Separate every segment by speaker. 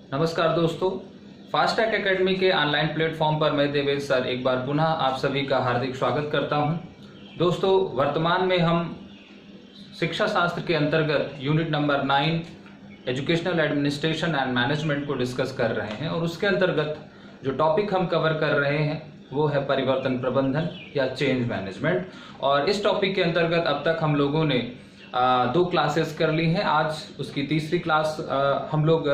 Speaker 1: नमस्कार दोस्तों, FASTag academy के ऑनलाइन प्लेटफॉर्म पर मैं देवेश सर एक बार पुनः आप सभी का हार्दिक स्वागत करता हूं। दोस्तों, वर्तमान में हम शिक्षा शास्त्र के अंतर्गत unit number 9 educational administration and management को डिस्कस कर रहे हैं और उसके अंतर्गत जो टॉपिक हम कवर कर रहे हैं वो है परिवर्तन प्रबंधन या चेंज मैनेजमेंट। और इस टॉपिक के अंतर्गत अब तक हम लोगों ने 2 क्लासेस कर ली हैं। आज उसकी तीसरी क्लास हम लोग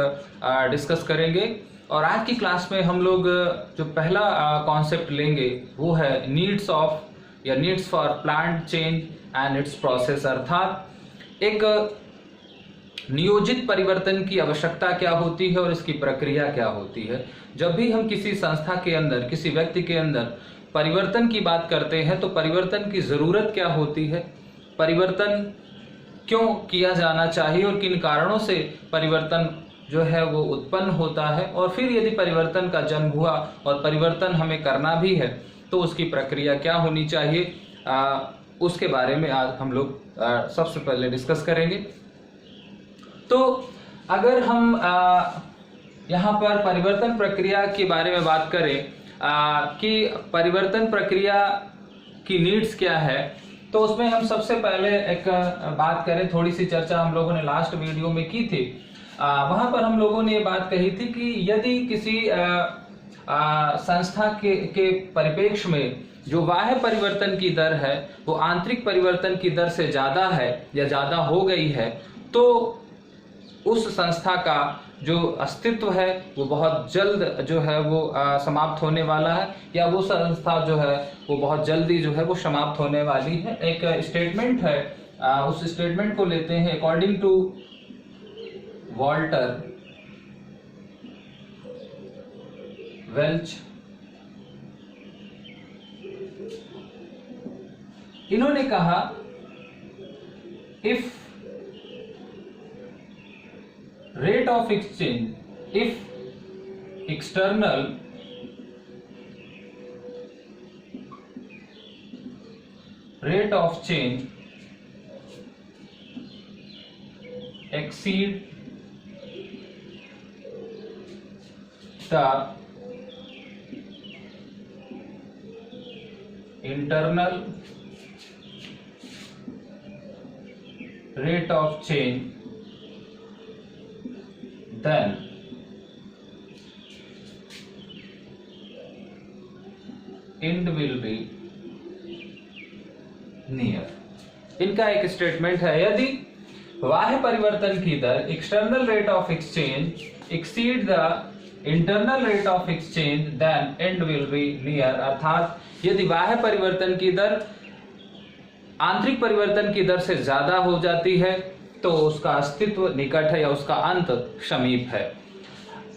Speaker 1: डिस्कस करेंगे और आज की क्लास में हम लोग जो पहला कॉन्सेप्ट लेंगे वो है needs for planned change and it's process, अर्थात एक नियोजित परिवर्तन की आवश्यकता क्या होती है और इसकी प्रक्रिया क्या होती है। जब भी हम किसी संस्था के अंदर, किसी व्यक्ति के अंदर परिवर्तन की बात करते हैं तो परिवर्तन की जरूरत क्या होती है, परिवर्तन क्यों किया जाना चाहिए और किन कारणों से परिवर्तन जो है वो उत्पन्न होता है, और फिर यदि परिवर्तन का जन्म हुआ और परिवर्तन हमें करना भी है तो उसकी प्रक्रिया क्या होनी चाहिए, उसके बारे में आज हम लोग सबसे पहले डिस्कस करेंगे। तो अगर हम यहाँ पर परिवर्तन प्रक्रिया के बारे में बात करें कि परिवर्तन प्रक्रिया की नीड्स क्या है, तो उसमें हम सबसे पहले एक बात करें, थोड़ी सी चर्चा हम लोगों ने लास्ट वीडियो में की थी। वहां पर हम लोगों ने ये बात कही थी कि यदि किसी संस्था के परिप्रेक्ष्य में जो बाह्य परिवर्तन की दर है वो आंतरिक परिवर्तन की दर से ज्यादा है या ज्यादा हो गई है, तो उस संस्था का जो अस्तित्व है वो बहुत जल्द जो है वो समाप्त होने वाला है, या वो संस्था जो है वो बहुत जल्दी जो है वो समाप्त होने वाली है। एक स्टेटमेंट है, उस स्टेटमेंट को लेते हैं। अकॉर्डिंग टू वॉल्टर वेल्च, इन्होंने कहा, if rate of exchange, if external rate of change exceed the internal rate of change, then end will be near। इनका एक स्टेटमेंट है, यदि बाह्य परिवर्तन की दर external rate of exchange exceed the internal rate of exchange then end will be near, अर्थात यदि बाह्य परिवर्तन की दर आंतरिक परिवर्तन की दर से ज्यादा हो जाती है तो उसका अस्तित्व निकट है या उसका अंत समीप है।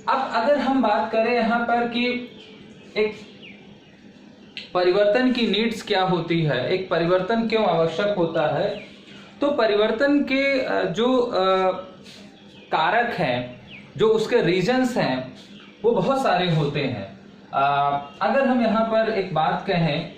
Speaker 1: अब अगर हम बात करें यहाँ पर कि एक परिवर्तन की नीड्स क्या होती है, एक परिवर्तन क्यों आवश्यक होता है, तो परिवर्तन के जो कारक हैं, जो उसके रीजंस हैं, वो बहुत सारे होते हैं। अगर हम यहाँ पर एक बात कहें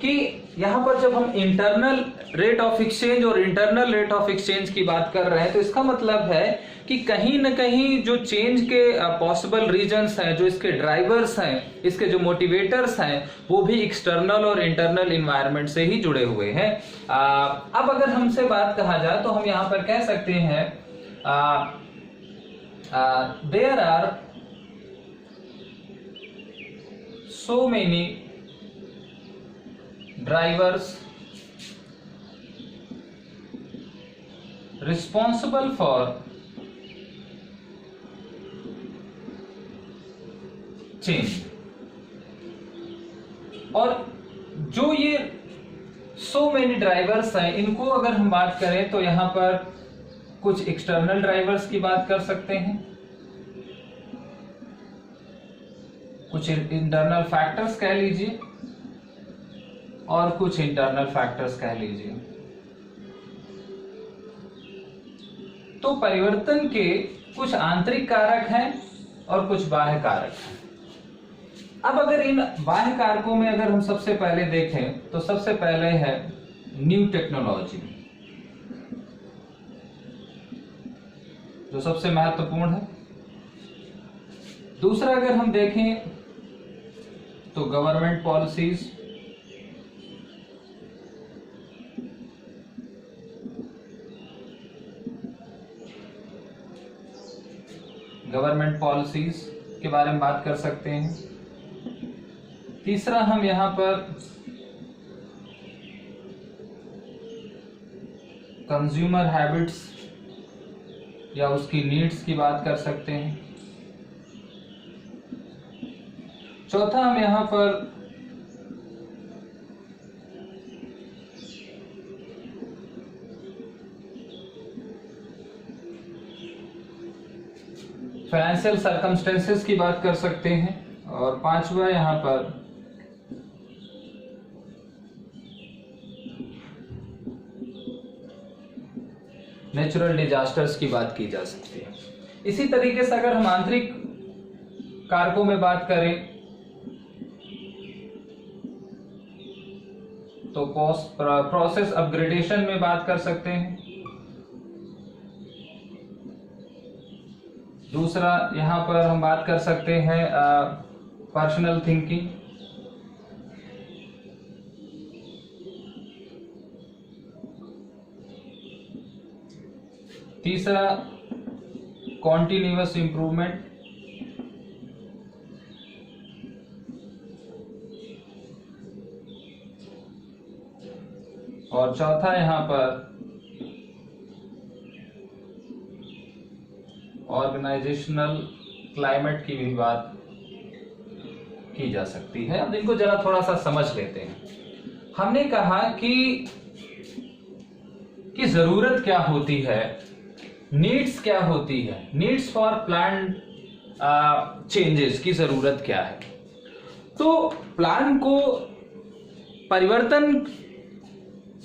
Speaker 1: कि यहाँ पर जब हम इंटरनल रेट ऑफ एक्सचेंज और इंटरनल रेट ऑफ एक्सचेंज की बात कर रहे हैं तो इसका मतलब है कि कहीं न कहीं जो चेंज के पॉसिबल रीजंस हैं, जो इसके ड्राइवर्स हैं, इसके जो मोटिवेटर्स हैं, वो भी एक्सटर्नल और इंटरनल इन्वायरमेंट से ही जुड़े हुए हैं। अब अगर हमसे बात कहा जाए तो हम यहाँ पर कह सकते हैं there are so many drivers responsible for change, और जो ये so many ड्राइवर्स हैं, इनको अगर हम बात करें तो यहां पर कुछ एक्सटर्नल ड्राइवर्स की बात कर सकते हैं, कुछ इंटरनल फैक्टर्स कह लीजिए और कुछ इंटरनल फैक्टर्स कह लीजिए। तो परिवर्तन के कुछ आंतरिक कारक हैं और कुछ बाह्य कारक हैं। अब अगर इन बाह्य कारकों में अगर हम सबसे पहले देखें तो सबसे पहले है न्यू टेक्नोलॉजी। जो सबसे महत्वपूर्ण है। दूसरा अगर हम देखें तो गवर्नमेंट पॉलिसीज, के बारे में बात कर सकते हैं। तीसरा हम यहां पर कंज्यूमर हैबिट्स या उसकी नीड्स की बात कर सकते हैं। चौथा हम यहां पर फाइनेंशियल सर्कमस्टेंसेस की बात कर सकते हैं। और पांचवा यहां पर नेचुरल डिजास्टर्स की बात की जा सकती है। इसी तरीके से अगर हम आंतरिक कारकों में बात करें तो प्रोसेस अपग्रेडेशन में बात कर सकते हैं। दूसरा यहां पर हम बात कर सकते हैं पर्सनल थिंकिंग। तीसरा कॉन्टिन्यूअस इंप्रूवमेंट। और चौथा यहां पर ऑर्गेनाइजेशनल क्लाइमेट की भी बात की जा सकती है। अब इनको जरा थोड़ा सा समझ लेते हैं। हमने कहा कि जरूरत क्या होती है, नीड्स क्या होती है, नीड्स फॉर प्लान चेंजेस की जरूरत क्या है। तो प्लान को परिवर्तन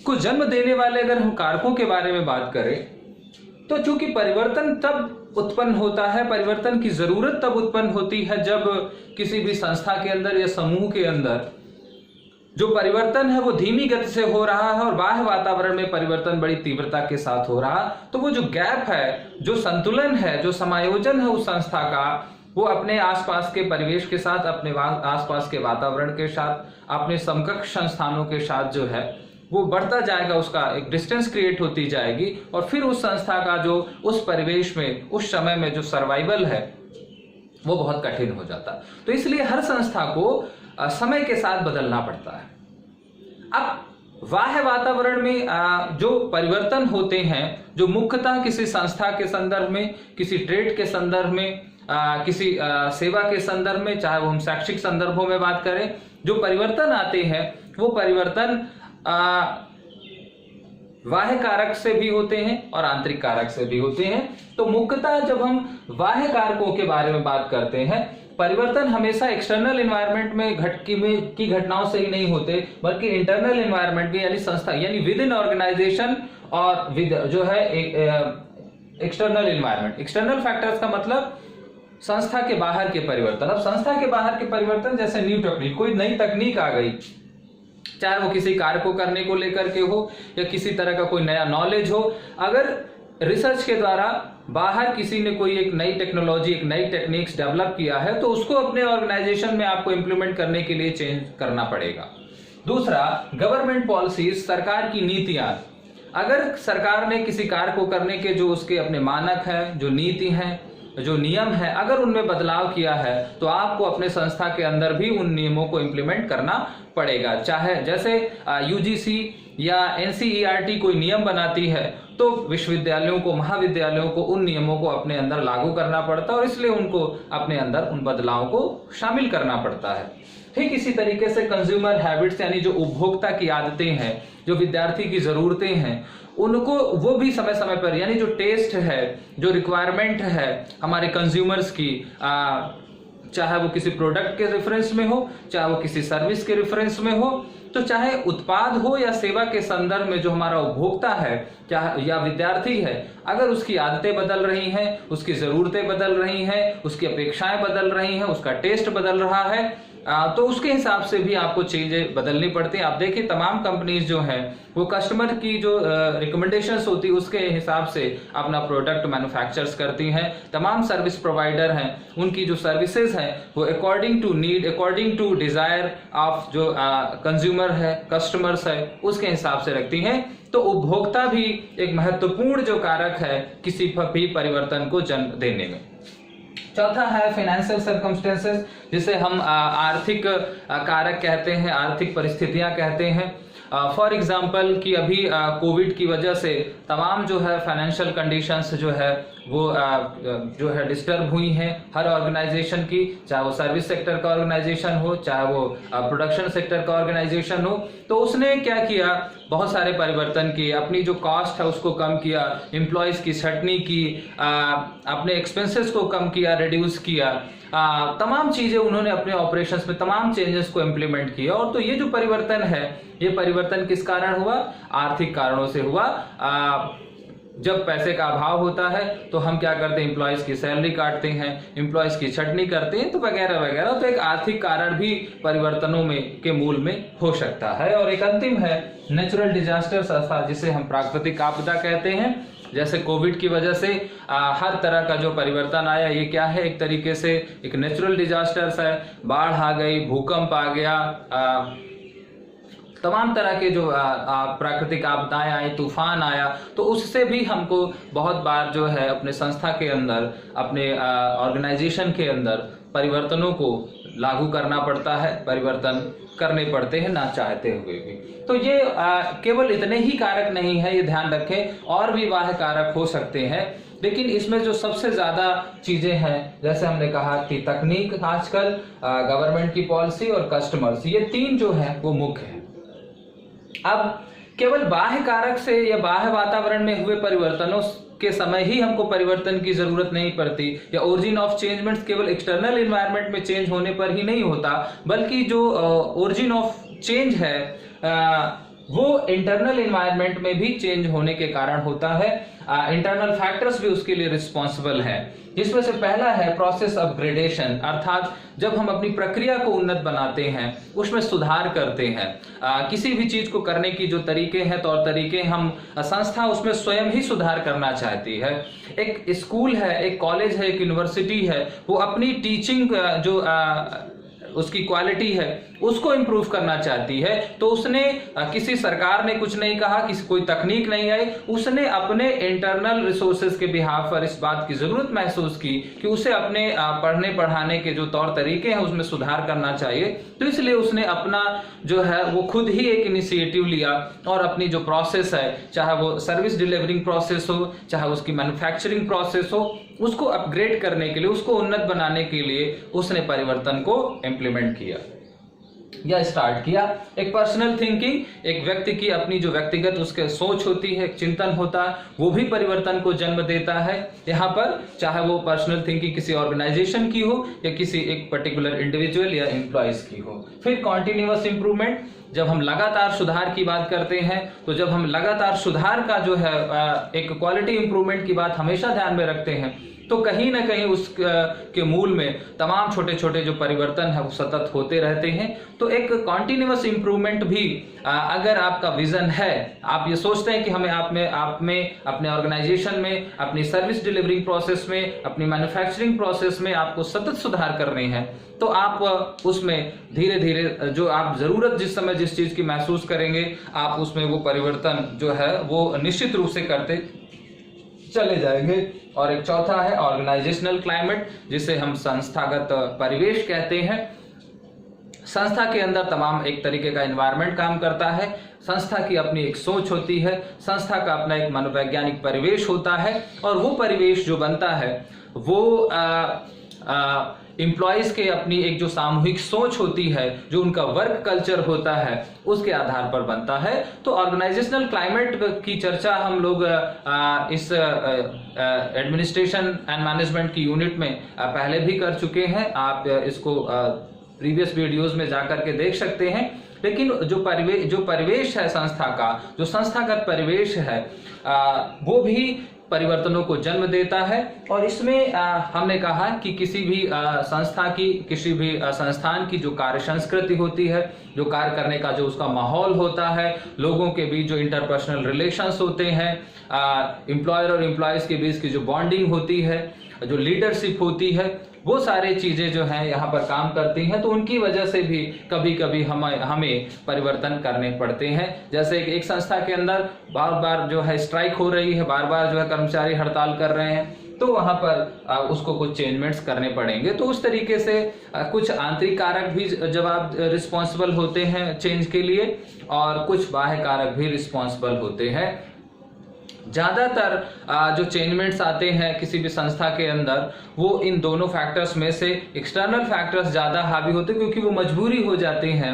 Speaker 1: को जन्म देने वाले अगर हम कारकों के बारे में बात करें तो चूंकि परिवर्तन तब उत्पन्न होता है, परिवर्तन की जरूरत तब उत्पन्न होती है जब किसी भी संस्था के अंदर या समूह के अंदर जो परिवर्तन है वो धीमी गति से हो रहा है और बाह्य वातावरण में परिवर्तन बड़ी तीव्रता के साथ हो रहा। तो वो जो गैप है, जो संतुलन है, जो समायोजन है उस संस्था का, वो अपने आसपास के परिवेश के साथ, अपने आसपास के वातावरण के साथ, अपने समकक्ष संस्थानों के साथ जो है वो बढ़ता जाएगा, उसका एक डिस्टेंस क्रिएट होती जाएगी और फिर उस संस्था का जो उस परिवेश में उस समय में जो सर्वाइवल है वो बहुत कठिन हो जाता। तो इसलिए हर संस्था को समय के साथ बदलना पड़ता है। अब बाह्य वातावरण में जो परिवर्तन होते हैं, जो मुख्यतः किसी संस्था के संदर्भ में, किसी ट्रेड के संदर्भ में, किसी सेवा के संदर्भ में, चाहे वो हम शैक्षिक संदर्भों में बात करें, जो परिवर्तन आते हैं वो परिवर्तन बाह्य कारक से भी होते हैं और आंतरिक कारक से भी होते हैं। तो मुख्यतः जब हम बाह्य कारकों के बारे में बात करते हैं, परिवर्तन हमेशा एक्सटर्नल एनवायरनमेंट में की घटनाओं से ही नहीं होते, बल्कि इंटरनल एनवायरनमेंट में, यानी संस्था, यानी विद इन ऑर्गेनाइजेशन और विद जो है एक्सटर्नल एनवायरनमेंट। एक्सटर्नल फैक्टर्स का मतलब संस्था के बाहर के परिवर्तन। अब संस्था के बाहर के परिवर्तन जैसे न्यू टेक्निक, कोई नई तकनीक आ गई, चाहे वो किसी कार्य को करने को लेकर के हो या किसी तरह का कोई नया नॉलेज हो, अगर रिसर्च के द्वारा बाहर किसी ने कोई एक नई टेक्नोलॉजी, एक नई टेक्निक्स डेवलप किया है तो उसको अपने ऑर्गेनाइजेशन में आपको इंप्लीमेंट करने के लिए चेंज करना पड़ेगा। दूसरा, गवर्नमेंट पॉलिसीज, सरकार की नीतियां। अगर सरकार ने किसी कार्य को करने के जो उसके अपने मानक है, जो नीति है, जो नियम है, अगर उनमें बदलाव किया है तो आपको अपने संस्था के अंदर भी उन नियमों को इंप्लीमेंट करना पड़ेगा। चाहे जैसे यूजीसी या एनसीईआरटी कोई नियम बनाती है तो विश्वविद्यालयों को, महाविद्यालयों को उन नियमों को अपने अंदर लागू करना पड़ता है और इसलिए उनको अपने अंदर उन बदलावों को शामिल करना पड़ता है। ठीक इसी तरीके से कंज्यूमर हैबिट्स, यानी जो उपभोक्ता की आदतें हैं, जो विद्यार्थी की जरूरतें हैं, उनको वो भी समय समय पर, यानी जो टेस्ट है, जो रिक्वायरमेंट है हमारे कंज्यूमर्स की, चाहे वो किसी प्रोडक्ट के रेफरेंस में हो, चाहे वो किसी सर्विस के रेफरेंस में हो, तो चाहे उत्पाद हो या सेवा के संदर्भ में जो हमारा उपभोक्ता है चाहे या विद्यार्थी है, अगर उसकी आदतें बदल रही हैं, उसकी जरूरतें बदल रही हैं, उसकी अपेक्षाएं बदल रही हैं, उसका टेस्ट बदल रहा है, तो उसके हिसाब से भी आपको चीजें बदलनी पड़ती है। आप देखिए तमाम कंपनीज जो हैं वो कस्टमर की जो रिकमेंडेशंस होती है उसके हिसाब से अपना प्रोडक्ट मैन्युफैक्चर्स करती हैं। तमाम सर्विस प्रोवाइडर हैं उनकी जो सर्विसेज हैं वो according to need, according to desire of जो कंज्यूमर है, कस्टमर्स है, उसके हिसाब से रखती हैं। तो उपभोक्ता भी एक महत्वपूर्ण जो कारक है किसी भी परिवर्तन को जन्म देने में। चौथा है फाइनेंशियल सर्कमस्टेंसेस, जिसे हम आर्थिक कारक कहते हैं, आर्थिक परिस्थितियां कहते हैं। फॉर एग्जाम्पल कि अभी कोविड की वजह से तमाम जो है फाइनेंशियल कंडीशंस जो है वो जो है डिस्टर्ब हुई हैं हर ऑर्गेनाइजेशन की, चाहे वो सर्विस सेक्टर का ऑर्गेनाइजेशन हो, चाहे वो प्रोडक्शन सेक्टर का ऑर्गेनाइजेशन हो। तो उसने क्या किया, बहुत सारे परिवर्तन किए, अपनी जो कॉस्ट है उसको कम किया, एम्प्लॉयज की छटनी की, अपने एक्सपेंसेस को कम किया, रिड्यूस किया, तमाम चीजें उन्होंने अपने ऑपरेशंस में तमाम चेंजेस को इम्प्लीमेंट किया। और तो ये जो परिवर्तन है, ये परिवर्तन किस कारण हुआ? आर्थिक कारणों से हुआ। जब पैसे का अभाव होता है तो हम क्या करते हैं, एम्प्लॉयज की सैलरी काटते हैं, एम्प्लॉयज की छटनी करते हैं, तो वगैरह वगैरह। तो एक आर्थिक कारण भी परिवर्तनों में के मूल में हो सकता है। और एक अंतिम है नेचुरल डिजास्टर्स, जिसे हम प्राकृतिक आपदा कहते हैं। जैसे कोविड की वजह से हर तरह का जो परिवर्तन आया, ये क्या है, एक तरीके से एक नेचुरल डिजास्टर्स है। बाढ़ आ गई, भूकंप आ गया, तमाम तरह के जो प्राकृतिक आपदाएं आई, तूफान आया। तो उससे भी हमको बहुत बार जो है अपने संस्था के अंदर, अपने ऑर्गेनाइजेशन के अंदर परिवर्तनों को लागू करना पड़ता है, परिवर्तन करने पड़ते हैं ना चाहते हुए भी। तो ये केवल इतने ही कारक नहीं है, ये ध्यान रखें, और भी बाह्य कारक हो सकते हैं। लेकिन इसमें जो सबसे ज्यादा चीजें हैं, जैसे हमने कहा कि तकनीक आजकल, गवर्नमेंट की पॉलिसी और कस्टमर्स, ये तीन जो है वो मुख्य है। अब केवल बाह्य कारक से या बाह्य वातावरण में हुए परिवर्तनों के समय ही हमको परिवर्तन की जरूरत नहीं पड़ती, या ओरिजिन ऑफ चेंजमेंट्स केवल एक्सटर्नल एनवायरनमेंट में चेंज होने पर ही नहीं होता, बल्कि जो ओरिजिन ऑफ चेंज है वो इंटरनल एनवायरनमेंट में भी चेंज होने के कारण होता है। इंटरनल फैक्टर्स भी उसके लिए रिस्पॉन्सिबल है, जिसमें से पहला है प्रोसेस अपग्रेडेशन, अर्थात जब हम अपनी प्रक्रिया को उन्नत बनाते हैं, उसमें सुधार करते हैं। किसी भी चीज को करने की जो तरीके हैं, तौर तरीके, हम संस्था उसमें स्वयं ही सुधार करना चाहती है। एक स्कूल है, एक कॉलेज है, एक यूनिवर्सिटी है, वो अपनी टीचिंग जो उसकी क्वालिटी है उसको इम्प्रूव करना चाहती है। तो उसने, किसी सरकार ने कुछ नहीं कहा, किसी कोई तकनीक नहीं आई, उसने अपने इंटरनल रिसोर्सेज के बिहाफ पर इस बात की जरूरत महसूस की कि उसे अपने पढ़ने पढ़ाने के जो तौर तरीके हैं उसमें सुधार करना चाहिए। तो इसलिए उसने अपना जो है वो खुद ही एक इनिशिएटिव लिया और अपनी जो प्रोसेस है, चाहे वो सर्विस डिलीवरिंग प्रोसेस हो, चाहे उसकी मैन्युफैक्चरिंग प्रोसेस हो, उसको अपग्रेड करने के लिए, उसको उन्नत बनाने के लिए उसने परिवर्तन को इम्प्लीमेंट किया या स्टार्ट किया। एक पर्सनल थिंकिंग, एक व्यक्ति की अपनी जो व्यक्तिगत उसके सोच होती है, एक चिंतन होता है, वो भी परिवर्तन को जन्म देता है। यहाँ पर चाहे वो पर्सनल थिंकिंग किसी ऑर्गेनाइजेशन की हो या किसी एक पर्टिकुलर इंडिविजुअल या एम्प्लॉयज की हो। फिर कॉन्टिन्यूअस इंप्रूवमेंट, जब हम लगातार सुधार की बात करते हैं, तो जब हम लगातार सुधार का जो है एक क्वालिटी इंप्रूवमेंट की बात हमेशा ध्यान में रखते हैं, तो कहीं ना कहीं उस के मूल में तमाम छोटे छोटे जो परिवर्तन है वो सतत होते रहते हैं। तो एक कॉन्टिन्यूअस इंप्रूवमेंट भी, अगर आपका विजन है, आप ये सोचते हैं कि हमें आप में अपने ऑर्गेनाइजेशन में, अपनी सर्विस डिलीवरिंग प्रोसेस में, अपनी मैन्युफैक्चरिंग प्रोसेस में आपको सतत सुधार करने हैं, तो आप उसमें धीरे धीरे जो आप जरूरत जिस समय जिस चीज की महसूस करेंगे, आप उसमें वो परिवर्तन जो है वो निश्चित रूप से करते चले जाएंगे। और एक चौथा है ऑर्गेनाइजेशनल क्लाइमेट, जिसे हम संस्थागत परिवेश कहते हैं। संस्था के अंदर तमाम एक तरीके का एनवायरनमेंट काम करता है। संस्था की अपनी एक सोच होती है, संस्था का अपना एक मनोवैज्ञानिक परिवेश होता है, और वो परिवेश जो बनता है वो एम्प्लॉयज के अपनी एक जो सामूहिक सोच होती है, जो उनका वर्क कल्चर होता है, उसके आधार पर बनता है। तो ऑर्गेनाइजेशनल क्लाइमेट की चर्चा हम लोग इस एडमिनिस्ट्रेशन एंड मैनेजमेंट की यूनिट में पहले भी कर चुके हैं। आप इसको प्रीवियस वीडियोस में जाकर के देख सकते हैं। लेकिन जो परिवेश है संस्था का, जो संस्थागत परिवेश है, वो भी परिवर्तनों को जन्म देता है। और इसमें हमने कहा कि किसी भी संस्था की, किसी भी संस्थान की जो कार्य संस्कृति होती है, जो कार्य करने का जो उसका माहौल होता है, लोगों के बीच जो इंटरपर्सनल रिलेशंस होते हैं, एम्प्लॉयर और एम्प्लॉयज के बीच की जो बॉन्डिंग होती है, जो लीडरशिप होती है, वो सारे चीजें जो हैं यहाँ पर काम करती हैं। तो उनकी वजह से भी कभी कभी हमें परिवर्तन करने पड़ते हैं। जैसे एक संस्था के अंदर बार बार जो है स्ट्राइक हो रही है, बार बार जो है कर्मचारी हड़ताल कर रहे हैं, तो वहां पर उसको कुछ चेंजमेंट्स करने पड़ेंगे। तो उस तरीके से कुछ आंतरिक कारक भी जवाब रिस्पॉन्सिबल होते हैं चेंज के लिए, और कुछ बाह्य कारक भी रिस्पॉन्सिबल होते हैं। ज्यादातर जो चेंजमेंट्स आते हैं किसी भी संस्था के अंदर, वो इन दोनों फैक्टर्स में से एक्सटर्नल फैक्टर्स ज्यादा हावी होते हैं, क्योंकि वो मजबूरी हो जाते हैं,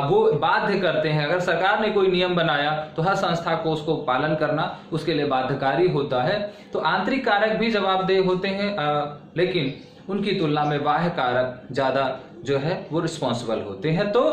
Speaker 1: वो बाध्य करते हैं। अगर सरकार ने कोई नियम बनाया तो हर संस्था को उसको पालन करना उसके लिए बाध्यकारी होता है। तो आंतरिक कारक भी जवाबदेह होते हैं, लेकिन उनकी तुलना में बाह्य कारक ज्यादा जो है वो रिस्पॉन्सिबल होते हैं। तो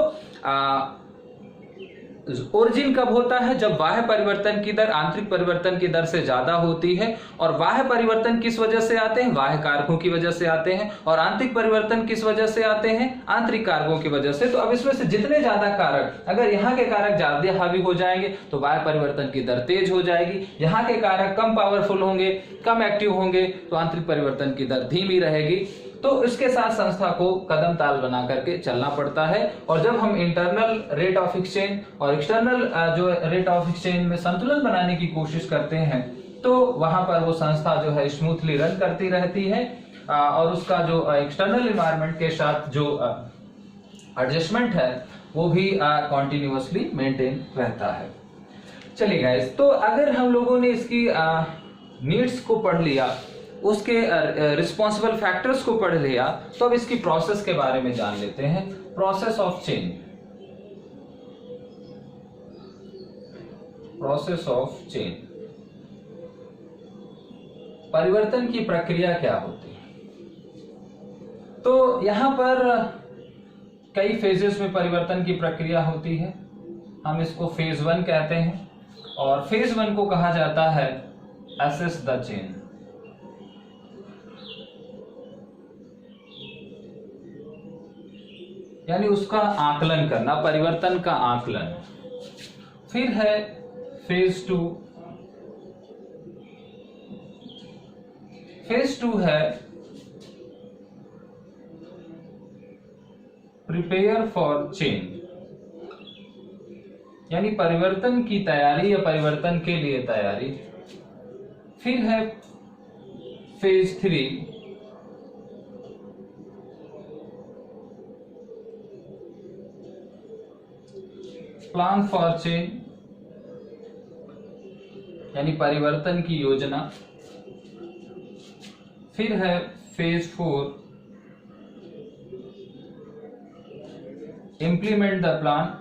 Speaker 1: ओरिजिन कब होता है? जब बाह्य परिवर्तन की दर आंतरिक परिवर्तन की दर से ज्यादा होती है। और बाह्य परिवर्तन किस वजह से आते हैं? बाह्य कारकों की वजह से आते हैं। और आंतरिक परिवर्तन किस वजह से आते हैं? आंतरिक कारकों की वजह से। तो अब इसमें से जितने ज्यादा कारक, अगर यहाँ के कारक ज्यादा हावी हो जाएंगे तो बाह्य परिवर्तन की दर तेज हो जाएगी। यहाँ के कारक कम पावरफुल होंगे, कम एक्टिव होंगे, तो आंतरिक परिवर्तन की दर धीमी रहेगी। तो इसके साथ संस्था को कदम ताल बना करके चलना पड़ता है। और जब हम इंटरनल रेट ऑफ एक्सचेंज और एक्सटर्नल जो रेट ऑफ एक्सचेंज में संतुलन बनाने की कोशिश करते हैं, तो वहां पर वो संस्था जो है स्मूथली रन करती रहती है, और उसका जो एक्सटर्नल एनवायरनमेंट के साथ जो एडजस्टमेंट है वो भी कॉन्टिन्यूअसली मेंटेन रहता है। चलिए गाइस, तो अगर हम लोगों ने इसकी नीड्स को पढ़ लिया, उसके रिस्पॉन्सिबल फैक्टर्स को पढ़ लिया, तो अब इसकी प्रोसेस के बारे में जान लेते हैं। Process of change, process of change, परिवर्तन की प्रक्रिया क्या होती है? तो यहां पर कई फेजेस में परिवर्तन की प्रक्रिया होती है। हम इसको फेज 1 कहते हैं, और फेज 1 को कहा जाता है असेस द चेंज, यानी उसका आकलन करना, परिवर्तन का आकलन। फिर है फेज 2, फेज 2 है प्रिपेयर फॉर चेंज, यानी परिवर्तन की तैयारी या परिवर्तन के लिए तैयारी। फिर है फेज 3, प्लान फॉर चेंज, यानी परिवर्तन की योजना। फिर है फेज 4, इम्प्लीमेंट द प्लान,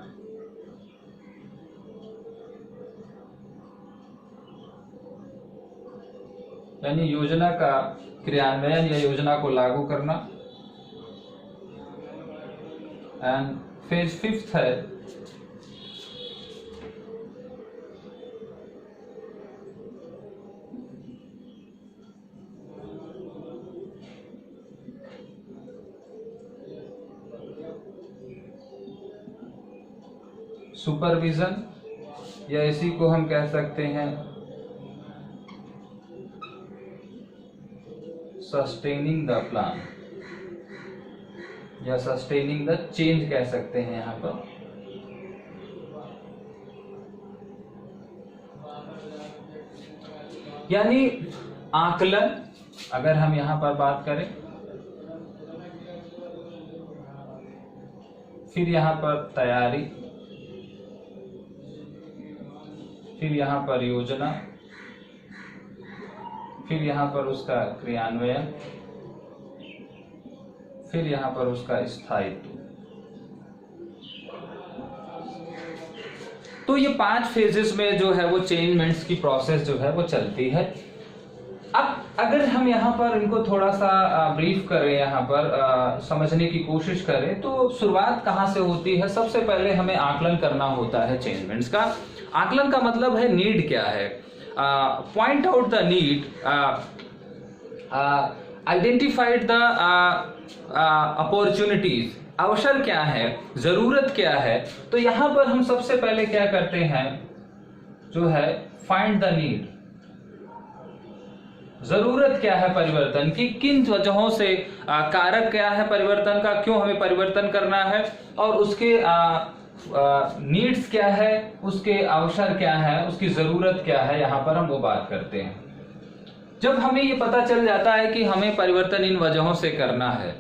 Speaker 1: यानी योजना का क्रियान्वयन या योजना को लागू करना। एंड फेज 5 है सुपरविजन, या इसी को हम कह सकते हैं सस्टेनिंग द प्लान, या सस्टेनिंग द चेंज कह सकते हैं यहां पर। यानी आकलन, अगर हम यहां पर बात करें, फिर यहां पर तैयारी, फिर यहां पर योजना, फिर यहां पर उसका क्रियान्वयन, फिर यहां पर उसका स्थायित्व। तो ये 5 फेजेस में जो है वो चेंजमेंट्स की प्रोसेस जो है वो चलती है। अब अगर हम यहाँ पर इनको थोड़ा सा ब्रीफ करें, यहाँ पर समझने की कोशिश करें, तो शुरुआत कहाँ से होती है? सबसे पहले हमें आकलन करना होता है चेंजमेंट्स का। आकलन का मतलब है नीड क्या है। Point out the need, identified the opportunities, अवसर क्या है, जरूरत क्या है। तो यहां पर हम सबसे पहले क्या करते हैं जो है फाइंड द नीड, जरूरत क्या है परिवर्तन की, किन वजहों से, कारक क्या है परिवर्तन का, क्यों हमें परिवर्तन करना है, और उसके नीड्स क्या है, उसके अवसर क्या है, उसकी जरूरत क्या है, यहां पर हम वो बात करते हैं। जब हमें ये पता चल जाता है कि हमें परिवर्तन इन वजहों से करना है,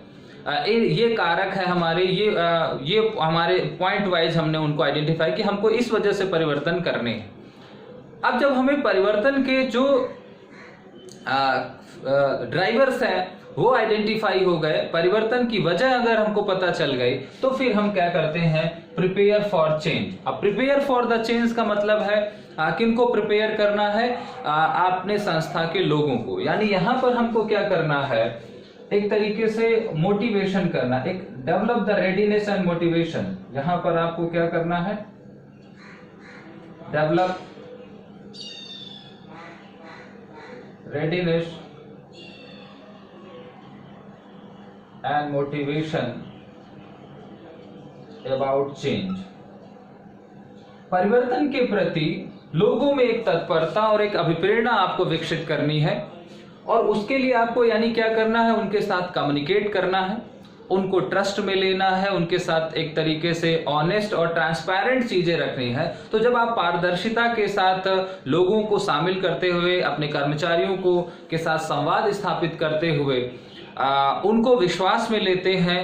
Speaker 1: ये कारक है हमारे, ये हमारे पॉइंट वाइज हमने उनको आइडेंटिफाई कि हमको इस वजह से परिवर्तन करने हैं। अब जब हमें परिवर्तन के जो ड्राइवर्स हैं वो आइडेंटिफाई हो गए, परिवर्तन की वजह अगर हमको पता चल गई, तो फिर हम क्या करते हैं, प्रिपेयर फॉर चेंज। अब प्रिपेयर फॉर द चेंज का मतलब है किनको प्रिपेयर करना है, अपने संस्था के लोगों को। यानी यहां पर हमको क्या करना है, एक तरीके से मोटिवेशन करना, एक develop the readiness and motivation. यहां पर आपको क्या करना है, develop readiness and motivation about change. परिवर्तन के प्रति लोगों में एक तत्परता और एक अभिप्रेरणा आपको विकसित करनी है, और उसके लिए आपको यानी क्या करना है, उनके साथ कम्युनिकेट करना है, उनको ट्रस्ट में लेना है, उनके साथ एक तरीके से ऑनेस्ट और ट्रांसपेरेंट चीजें रखनी है। तो जब आप पारदर्शिता के साथ लोगों को शामिल करते हुए, अपने कर्मचारियों को के साथ संवाद स्थापित करते हुए उनको विश्वास में लेते हैं,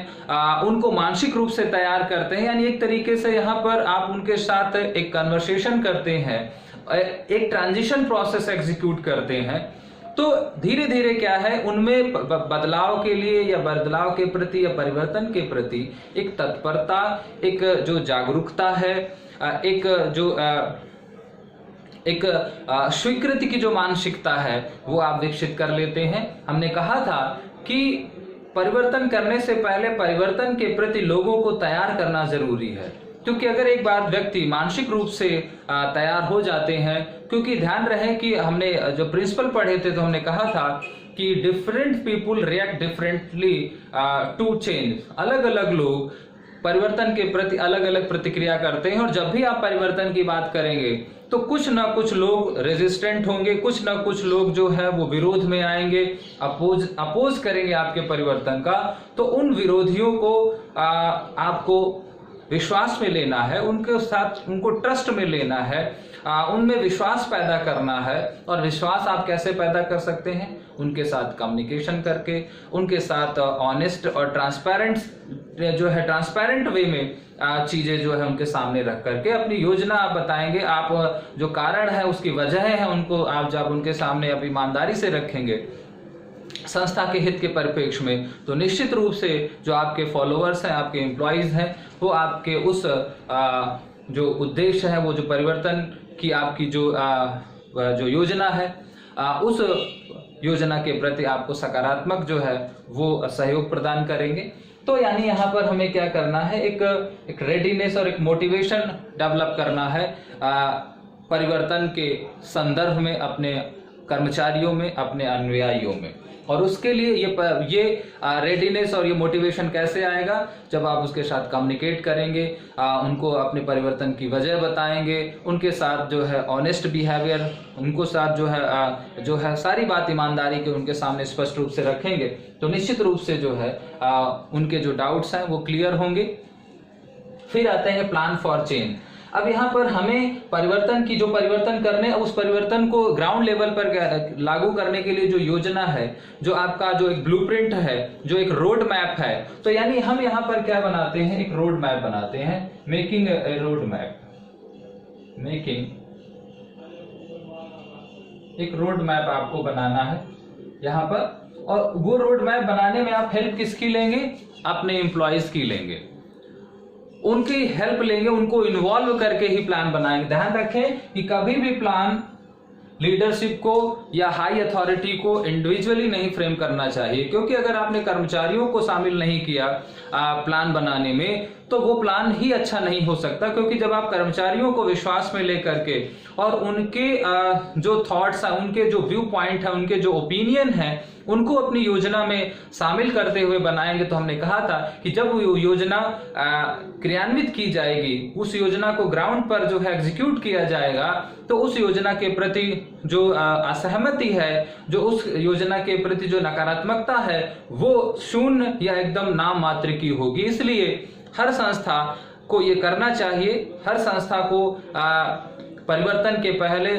Speaker 1: उनको मानसिक रूप से तैयार करते हैं, यानी एक तरीके से यहाँ पर आप उनके साथ एक कन्वर्सेशन करते हैं, एक ट्रांजिशन प्रोसेस एग्जीक्यूट करते हैं, तो धीरे धीरे क्या है, उनमें बदलाव के लिए या बदलाव के प्रति या परिवर्तन के प्रति एक तत्परता, एक जो जागरूकता है, एक जो एक स्वीकृति की जो मानसिकता है वो आप विकसित कर लेते हैं। हमने कहा था कि परिवर्तन करने से पहले परिवर्तन के प्रति लोगों को तैयार करना जरूरी है, क्योंकि अगर एक बार व्यक्ति मानसिक रूप से तैयार हो जाते हैं, क्योंकि ध्यान रहे कि हमने जो प्रिंसिपल पढ़े थे तो हमने कहा था कि different people react differently to change, अलग अलग लोग परिवर्तन के प्रति अलग अलग प्रतिक्रिया करते हैं, और जब भी आप परिवर्तन की बात करेंगे तो कुछ ना कुछ लोग रेजिस्टेंट होंगे, कुछ ना कुछ लोग जो है वो विरोध में आएंगे, अपोज करेंगे आपके परिवर्तन का। तो उन विरोधियों को आपको विश्वास में लेना है, उनके साथ उनको ट्रस्ट में लेना है, उनमें विश्वास पैदा करना है। और विश्वास आप कैसे पैदा कर सकते हैं, उनके साथ कम्युनिकेशन करके, उनके साथ ऑनेस्ट और ट्रांसपेरेंट जो है ट्रांसपेरेंट वे में चीजें जो है उनके सामने रख करके अपनी योजना आप बताएंगे, आप जो कारण है उसकी वजह है उनको आप जब उनके सामने अब ईमानदारी से रखेंगे संस्था के हित के परिप्रेक्ष्य में, तो निश्चित रूप से जो आपके फॉलोअर्स हैं, आपके एम्प्लॉइज हैं, वो आपके उस जो उद्देश्य है, वो जो परिवर्तन की आपकी जो योजना है, उस योजना के प्रति आपको सकारात्मक जो है वो सहयोग प्रदान करेंगे। तो यानी यहाँ पर हमें क्या करना है, एक रेडीनेस और एक मोटिवेशन डेवलप करना है परिवर्तन के संदर्भ में, अपने कर्मचारियों में, अपने अनुयायियों में। और उसके लिए ये रेडीनेस और ये मोटिवेशन कैसे आएगा, जब आप उसके साथ कम्युनिकेट करेंगे, उनको अपने परिवर्तन की वजह बताएंगे, उनके साथ जो है ऑनेस्ट बिहेवियर, उनको साथ जो है सारी बात ईमानदारी के उनके सामने स्पष्ट रूप से रखेंगे, तो निश्चित रूप से जो है उनके जो डाउट्स हैं वो क्लियर होंगे। फिर आते हैं प्लान फॉर चेंज। अब यहाँ पर हमें परिवर्तन की जो परिवर्तन करने, उस परिवर्तन को ग्राउंड लेवल पर लागू करने के लिए जो योजना है, जो आपका जो एक ब्लूप्रिंट है, जो एक रोड मैप है, तो यानी हम यहाँ पर क्या बनाते हैं, एक रोड मैप बनाते हैं, मेकिंग ए रोड मैप, एक रोड मैप आपको बनाना है यहाँ पर। और वो रोड मैप बनाने में आप हेल्प किसकी लेंगे, अपने एम्प्लॉइज की लेंगे, उनकी हेल्प लेंगे, उनको इन्वॉल्व करके ही प्लान बनाएंगे। ध्यान रखें कि कभी भी प्लान लीडरशिप को या हाई अथॉरिटी को इंडिविजुअली नहीं फ्रेम करना चाहिए, क्योंकि अगर आपने कर्मचारियों को शामिल नहीं किया प्लान बनाने में तो वो प्लान ही अच्छा नहीं हो सकता। क्योंकि जब आप कर्मचारियों को विश्वास में लेकर के और उनके जो थॉट्स हैं, उनके जो व्यू पॉइंट है, उनके जो ओपिनियन है, उनको अपनी योजना में शामिल करते हुए बनाएंगे, तो हमने कहा था कि जब वो योजना क्रियान्वित की जाएगी, उस योजना को ग्राउंड पर जो है एग्जीक्यूट किया जाएगा, तो उस योजना के प्रति जो असहमति है, जो उस योजना के प्रति जो नकारात्मकता है, वो शून्य या एकदम नाम मात्र की होगी। इसलिए हर संस्था को ये करना चाहिए, हर संस्था को परिवर्तन के पहले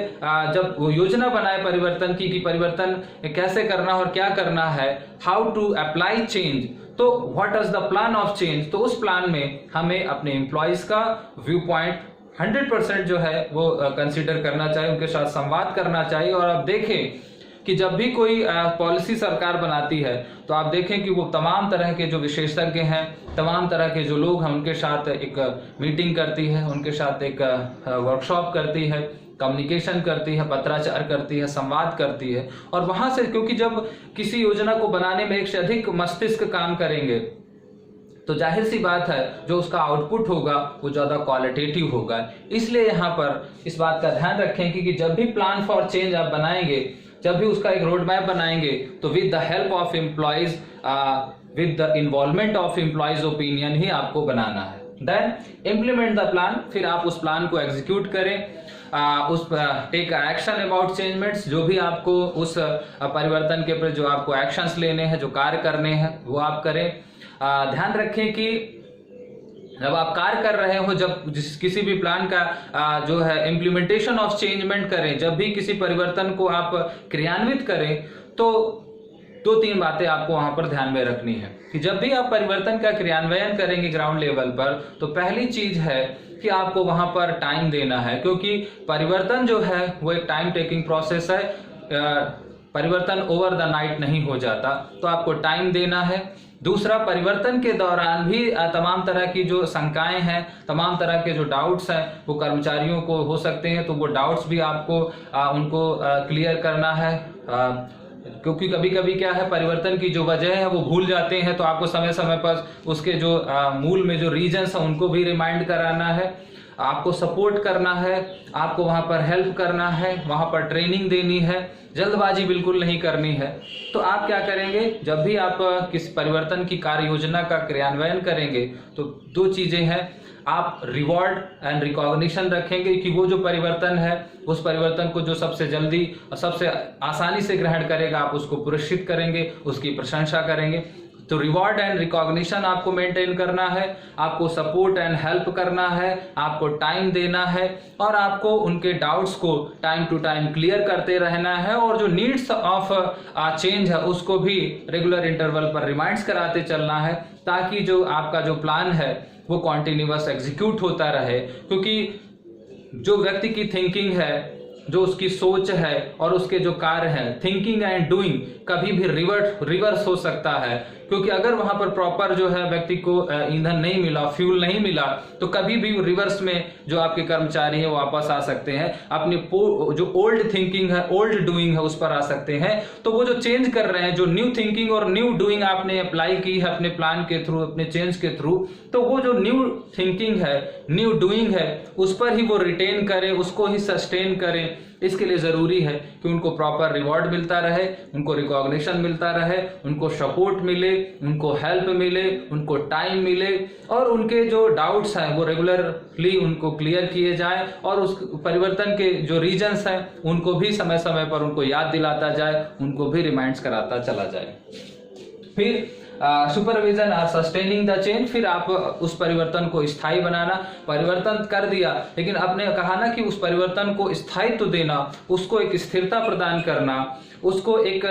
Speaker 1: जब वो योजना बनाए परिवर्तन की कि परिवर्तन कैसे करना और क्या करना है, हाउ टू अप्लाई चेंज, तो what is the plan of change, तो उस प्लान में हमें अपने एम्प्लॉयज का व्यू पॉइंट 100% जो है वो कंसीडर करना चाहिए, उनके साथ संवाद करना चाहिए। और आप देखें कि जब भी कोई पॉलिसी सरकार बनाती है तो आप देखें कि वो तमाम तरह के जो विशेषज्ञ हैं, तमाम तरह के जो लोग हैं, उनके साथ एक मीटिंग करती है, उनके साथ एक वर्कशॉप करती है, कम्युनिकेशन करती है, पत्राचार करती है, संवाद करती है। और वहां से, क्योंकि जब किसी योजना को बनाने में एक से अधिक मस्तिष्क काम करेंगे तो जाहिर सी बात है जो उसका आउटपुट होगा वो ज्यादा क्वालिटेटिव होगा। इसलिए यहाँ पर इस बात का ध्यान रखें कि जब भी प्लान फॉर चेंज आप बनाएंगे, जब भी उसका एक रोड मैप बनाएंगे, तो with the help of employees, with the involvement of employees opinion ही आपको बनाना है। देन इम्प्लीमेंट द प्लान, फिर आप उस प्लान को एग्जीक्यूट करें, उस टेक एक्शन अबाउट चेंजमेंट्स, जो भी आपको उस परिवर्तन के प्रति जो आपको एक्शंस लेने हैं, जो कार्य करने हैं, वो आप करें। ध्यान रखें कि जब आप कार्य कर रहे हो, जब किसी भी प्लान का जो है इम्प्लीमेंटेशन ऑफ चेंजमेंट करें, जब भी किसी परिवर्तन को आप क्रियान्वित करें, तो 2-3 बातें आपको वहां पर ध्यान में रखनी है कि जब भी आप परिवर्तन का क्रियान्वयन करेंगे ग्राउंड लेवल पर, तो पहली चीज है कि आपको वहां पर टाइम देना है, क्योंकि परिवर्तन जो है वो एक टाइम टेकिंग प्रोसेस है। परिवर्तन ओवर द नाइट नहीं हो जाता, तो आपको टाइम देना है। दूसरा, परिवर्तन के दौरान भी तमाम तरह की जो शंकाएं हैं, तमाम तरह के जो डाउट्स हैं, वो कर्मचारियों को हो सकते हैं, तो वो डाउट्स भी आपको उनको क्लियर करना है। क्योंकि कभी कभी क्या है, परिवर्तन की जो वजह है वो भूल जाते हैं, तो आपको समय समय पर उसके जो मूल में जो रीजन्स हैं उनको भी रिमाइंड कराना है, आपको सपोर्ट करना है, आपको वहां पर हेल्प करना है, वहां पर ट्रेनिंग देनी है, जल्दबाजी बिल्कुल नहीं करनी है। तो आप क्या करेंगे, जब भी आप किस परिवर्तन की कार्य योजना का क्रियान्वयन करेंगे, तो 2 चीजें हैं, आप रिवॉर्ड एंड रिकॉग्निशन रखेंगे कि वो जो परिवर्तन है, उस परिवर्तन को जो सबसे जल्दी और सबसे आसानी से ग्रहण करेगा, आप उसको पुरस्कृत करेंगे, उसकी प्रशंसा करेंगे। तो रिवॉर्ड एंड रिकॉग्निशन आपको मेंटेन करना है, आपको सपोर्ट एंड हेल्प करना है, आपको टाइम देना है, और आपको उनके डाउट्स को टाइम टू टाइम क्लियर करते रहना है, और जो नीड्स ऑफ चेंज है उसको भी रेगुलर इंटरवल पर रिमाइंड्स कराते चलना है, ताकि जो आपका जो प्लान है वो कॉन्टिन्यूअस एग्जीक्यूट होता रहे। क्योंकि जो व्यक्ति की थिंकिंग है, जो उसकी सोच है और उसके जो कार्य हैं, थिंकिंग एंड डूइंग कभी भी रिवर्स हो सकता है। क्योंकि अगर वहां पर प्रॉपर जो है व्यक्ति को ईंधन नहीं मिला, फ्यूल नहीं मिला, तो कभी भी रिवर्स में जो आपके कर्मचारी हैं वापस आ सकते हैं, अपनी जो ओल्ड थिंकिंग है, ओल्ड डूइंग है, उस पर आ सकते हैं। तो वो जो चेंज कर रहे हैं, जो न्यू थिंकिंग और न्यू डूइंग आपने अप्लाई की है अपने प्लान के थ्रू, अपने चेंज के थ्रू, तो वो जो न्यू थिंकिंग है, न्यू डूइंग है, उस पर ही वो रिटेन करें, उसको ही सस्टेन करें। इसके लिए जरूरी है कि उनको प्रॉपर रिवॉर्ड मिलता रहे, उनको रिकॉग्निशन मिलता रहे, उनको सपोर्ट मिले, उनको हेल्प मिले, उनको टाइम मिले, और उनके जो डाउट्स हैं वो रेगुलरली उनको क्लियर किए जाए, और उस परिवर्तन के जो रीजन्स हैं उनको भी समय समय पर उनको याद दिलाता जाए, उनको भी रिमाइंड्स कराता चला जाए। फिर सुपरविजन और सस्टेनिंग द चेंज, फिर आप उस परिवर्तन को स्थायी बनाना। परिवर्तन कर दिया, लेकिन आपने कहा ना कि उस परिवर्तन को स्थायित्व देना, उसको एक स्थिरता प्रदान करना, उसको एक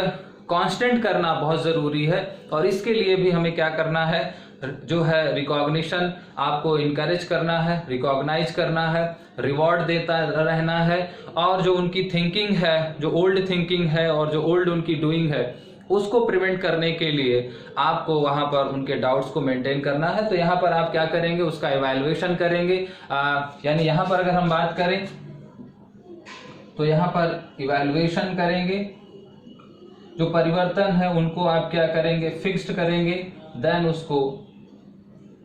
Speaker 1: कांस्टेंट करना बहुत जरूरी है। और इसके लिए भी हमें क्या करना है, जो है रिकॉग्निशन आपको इनकरेज करना है, रिकॉग्नाइज करना है, रिवॉर्ड देता रहना है, और जो उनकी थिंकिंग है, जो ओल्ड थिंकिंग है और जो ओल्ड उनकी डूइंग है, उसको प्रिवेंट करने के लिए आपको वहां पर उनके डाउट्स को मेंटेन करना है। तो यहाँ पर आप क्या करेंगे, उसका इवैल्यूएशन करेंगे। यानी यहाँ पर अगर हम बात करें तो यहाँ पर इवैल्यूएशन करेंगे, जो परिवर्तन है उनको आप क्या करेंगे, फिक्स्ड करेंगे, देन उसको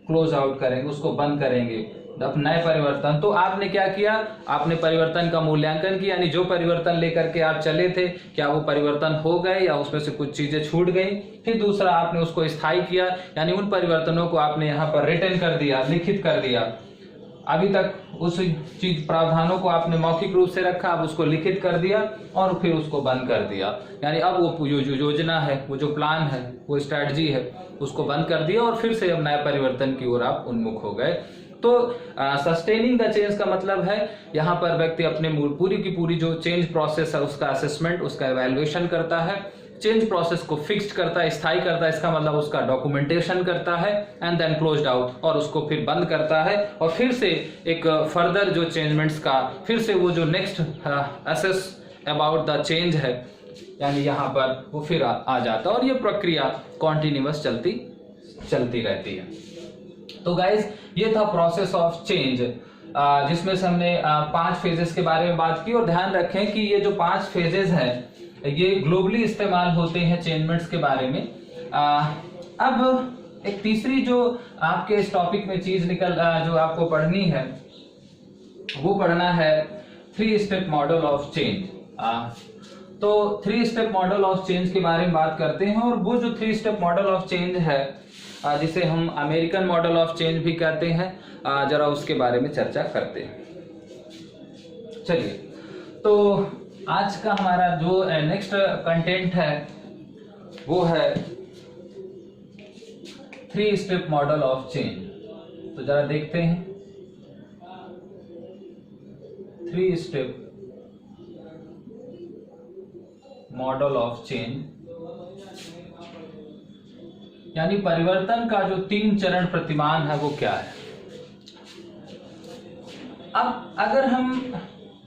Speaker 1: क्लोज आउट करेंगे, उसको बंद करेंगे, अब नए परिवर्तन। तो आपने क्या किया, आपने परिवर्तन का मूल्यांकन किया, यानी जो परिवर्तन लेकर के आप चले थे क्या वो परिवर्तन हो गए या उसमें से कुछ चीजें छूट गई। फिर दूसरा आपने उसको स्थायी किया, यानी उन परिवर्तनों को आपने यहाँ पर रिटन कर दिया, लिखित कर दिया। अभी तक उस चीज प्रावधानों को आपने मौखिक रूप से रखा, अब उसको लिखित कर दिया और फिर उसको बंद कर दिया, यानी अब वो जो योजना है, वो जो प्लान है, वो स्ट्रैटेजी है, उसको बंद कर दिया और फिर से अब नए परिवर्तन की ओर आप उन्मुख हो गए। तो सस्टेनिंग द चेंज का मतलब है यहाँ पर व्यक्ति अपने पूरी की पूरी जो चेंज प्रोसेस है उसका असेसमेंट, उसका इवैल्यूएशन करता है, चेंज प्रोसेस को फिक्स्ड करता है, स्थायी करता है, इसका मतलब उसका डॉक्यूमेंटेशन करता है, एंड देन क्लोज्ड आउट, और उसको फिर बंद करता है और फिर से एक फर्दर जो चेंजमेंट्स का फिर से वो जो next assess about the change है, यानी यहाँ पर वो फिर आ जाता है और ये प्रक्रिया कॉन्टिन्यूअस चलती रहती है। तो गाइज ये था प्रोसेस ऑफ चेंज, जिसमें से हमने 5 फेजेस के बारे में बात की। और ध्यान रखें कि ये जो 5 फेजेस हैं ये ग्लोबली इस्तेमाल होते हैं चेंजमेंट्स के बारे में। अब एक तीसरी जो आपके इस टॉपिक में चीज जो आपको पढ़नी है वो पढ़ना है 3 स्टेप मॉडल ऑफ चेंज। तो 3 स्टेप मॉडल ऑफ चेंज के बारे में बात करते हैं, और वो जो 3 स्टेप मॉडल ऑफ चेंज है जिसे हम अमेरिकन मॉडल ऑफ चेंज भी कहते हैं, जरा उसके बारे में चर्चा करते हैं। चलिए, तो आज का हमारा जो नेक्स्ट कंटेंट है वो है 3 स्टेप मॉडल ऑफ चेंज। तो जरा देखते हैं 3 स्टेप मॉडल ऑफ चेंज, यानी परिवर्तन का जो 3 चरण प्रतिमान है वो क्या है। अब अगर हम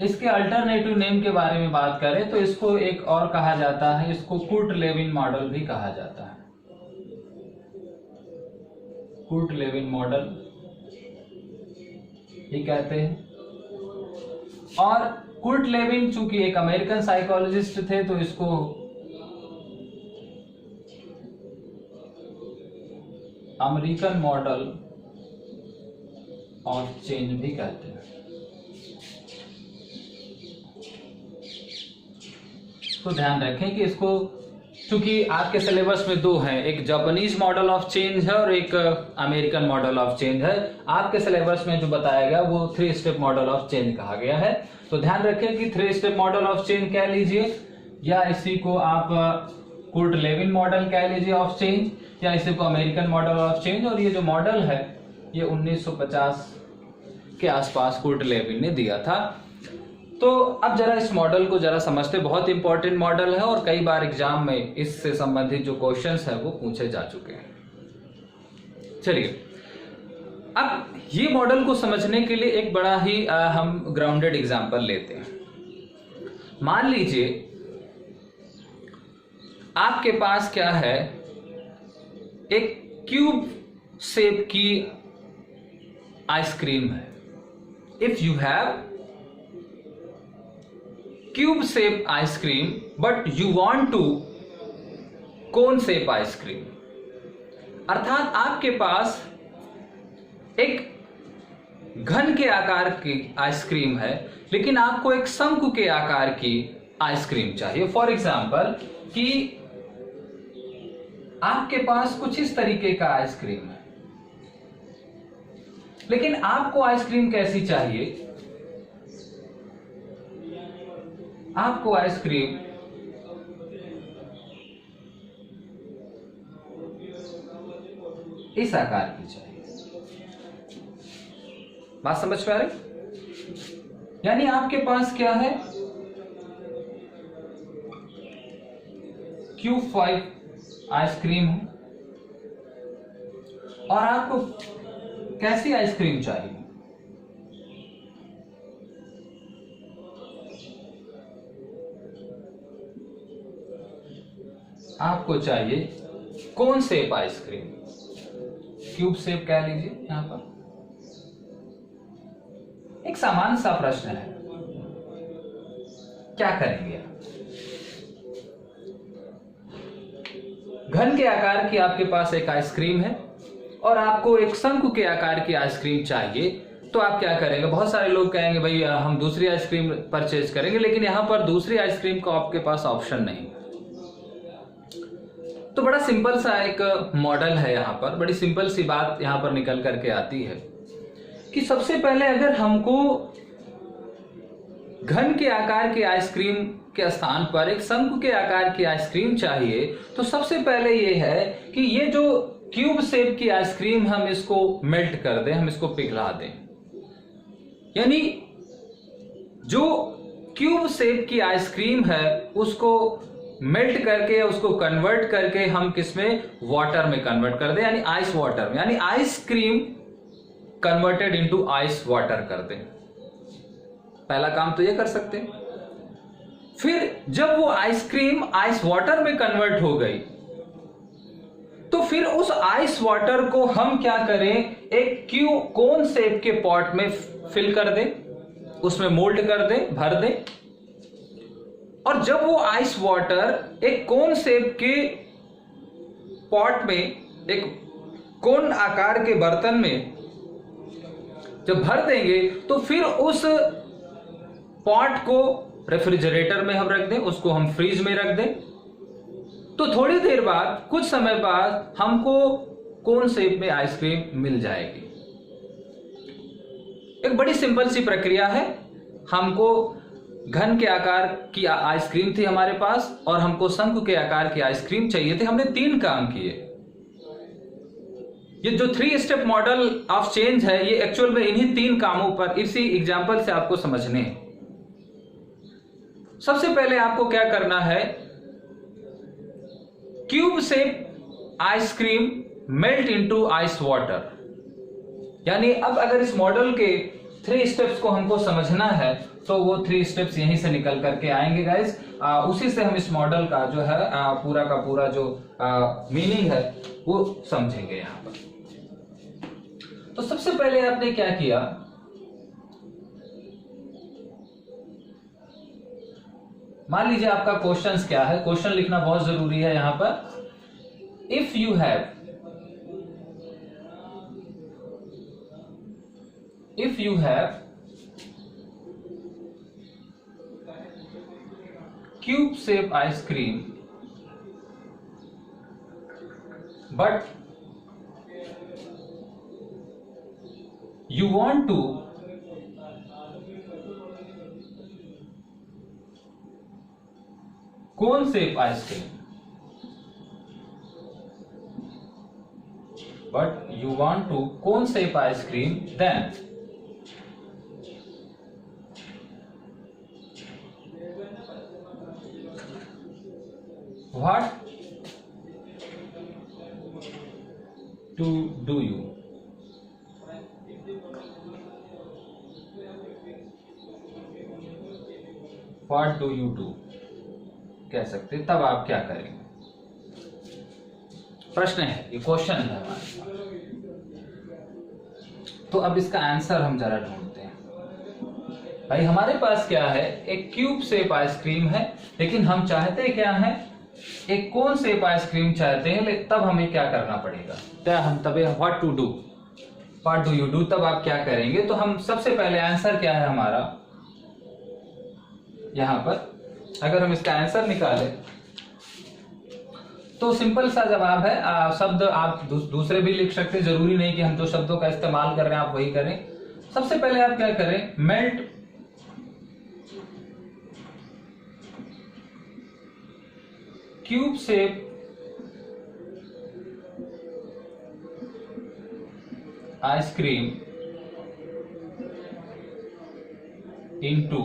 Speaker 1: इसके अल्टरनेटिव नेम के बारे में बात करें तो इसको एक और कहा जाता है, इसको कुर्ट-लेविन मॉडल भी कहा जाता है। कुर्ट-लेविन मॉडल ये कहते हैं। और कुर्ट-लेविन चूंकि एक अमेरिकन साइकोलॉजिस्ट थे तो इसको अमेरिकन मॉडल ऑफ चेंज भी कहते हैं। तो ध्यान रखें कि इसको, चूंकि आपके सिलेबस में 2 हैं, एक जापानीज मॉडल ऑफ चेंज है और एक अमेरिकन मॉडल ऑफ चेंज है, आपके सिलेबस में जो बताया गया वो 3 स्टेप मॉडल ऑफ चेंज कहा गया है। तो ध्यान रखें कि 3 स्टेप मॉडल ऑफ चेंज कह लीजिए, या इसी को आप कुर्ट-लेविन मॉडल कह लीजिए ऑफ चेंज, या इसी को अमेरिकन मॉडल ऑफ चेंज। और ये जो मॉडल है ये 1950 के आसपास कुर्ट-लेविन ने दिया था। तो अब जरा इस मॉडल को जरा समझते, बहुत इंपॉर्टेंट मॉडल है और कई बार एग्जाम में इससे संबंधित जो क्वेश्चंस है वो पूछे जा चुके हैं। चलिए, अब ये मॉडल को समझने के लिए एक बड़ा ही हम ग्राउंडेड एग्जांपल लेते हैं। मान लीजिए आपके पास क्या है, एक क्यूब शेप की आइसक्रीम है। If you have cube shape ice cream but you want to cone shape ice cream, अर्थात आपके पास एक घन के आकार की आइसक्रीम है लेकिन आपको एक शंकु के आकार की आइसक्रीम चाहिए। फॉर एग्जाम्पल कि आपके पास कुछ इस तरीके का आइसक्रीम है, लेकिन आपको आइसक्रीम कैसी चाहिए, आपको आइसक्रीम इस आकार की चाहिए। बात समझ पा रहे? यानी आपके पास क्या है, Q5 आइसक्रीम है और आपको कैसी आइसक्रीम चाहिए, आपको चाहिए कोन शेप आइसक्रीम, क्यूब शेप कह लीजिए। यहां पर एक सामान्य सा प्रश्न है, क्या करेंगे आप? घन के आकार की आपके पास एक आइसक्रीम है और आपको एक शंकु के आकार की आइसक्रीम चाहिए, तो आप क्या करेंगे? बहुत सारे लोग कहेंगे भाई हम दूसरी आइसक्रीम परचेज करेंगे, लेकिन यहां पर दूसरी आइसक्रीम का आपके पास ऑप्शन नहीं। तो बड़ा सिंपल सा एक मॉडल है, यहां पर बड़ी सिंपल सी बात यहां पर निकल करके आती है कि सबसे पहले अगर हमको घन के आकार की आइसक्रीम के स्थान पर एक शंकु के आकार की आइसक्रीम चाहिए, तो सबसे पहले ये है कि ये जो क्यूब शेप की आइसक्रीम हम इसको मेल्ट कर दें, हम इसको पिघला दें। यानी जो क्यूब शेप की आइसक्रीम है उसको मेल्ट करके, उसको कन्वर्ट करके हम किसमें? वाटर में कन्वर्ट कर दें, यानी आइस वाटर में, यानी ice cream converted into ice water कर दें। पहला काम तो ये कर सकते हैं। फिर जब वो आइसक्रीम आइस वाटर में कन्वर्ट हो गई, तो फिर उस आइस वाटर को हम क्या करें? एक कोन शेप के पॉट में फिल कर दें, उसमें मोल्ड कर दें, भर दें। और जब वो आइस वाटर एक कोन शेप के पॉट में, एक कोन आकार के बर्तन में जब भर देंगे, तो फिर उस पॉट को रेफ्रिजरेटर में हम रख दें, उसको हम फ्रीज में रख दें। तो थोड़ी देर बाद, कुछ समय बाद हमको कोन शेप में आइसक्रीम मिल जाएगी। एक बड़ी सिंपल सी प्रक्रिया है। हमको घन के आकार की आइसक्रीम थी हमारे पास और हमको शंकु के आकार की आइसक्रीम चाहिए थे। हमने 3 काम किए। ये जो 3 स्टेप मॉडल ऑफ चेंज है, ये एक्चुअल में इन्हीं 3 कामों पर, इसी एग्जाम्पल से आपको समझने हैं। सबसे पहले आपको क्या करना है? Cube shape ice cream melt into ice water. यानी अब अगर इस मॉडल के 3 स्टेप्स को हमको समझना है, तो वो 3 स्टेप्स यहीं से निकल करके आएंगे गाइस। उसी से हम इस मॉडल का जो है पूरा का पूरा जो मीनिंग है वो समझेंगे यहां पर। तो सबसे पहले आपने क्या किया? मान लीजिए आपका क्वेश्चंस क्या है, क्वेश्चन लिखना बहुत जरूरी है यहां पर। If you have cube shape ice cream but you want to cone shape ice cream, then what to do you? What do you do कह सकते, तब आप क्या करेंगे? प्रश्न है, ये क्वेश्चन है हमारे पास। तो अब इसका आंसर हम जरा ढूंढते हैं। भाई हमारे पास क्या है? एक क्यूब शेप आइसक्रीम है, लेकिन हम चाहते क्या है? एक कोन शेप आइसक्रीम चाहते हैं। तब हमें क्या करना पड़ेगा? What to do, what do you do, तब आप क्या करेंगे? तो हम सबसे पहले आंसर क्या है हमारा यहां पर, अगर हम इसका आंसर निकालें तो सिंपल सा जवाब है। शब्द आप दूसरे भी लिख सकते हैं, जरूरी नहीं कि हम जो शब्दों का इस्तेमाल कर रहे हैं आप वही करें। सबसे पहले आप क्या करें? Melt cube shape ice cream into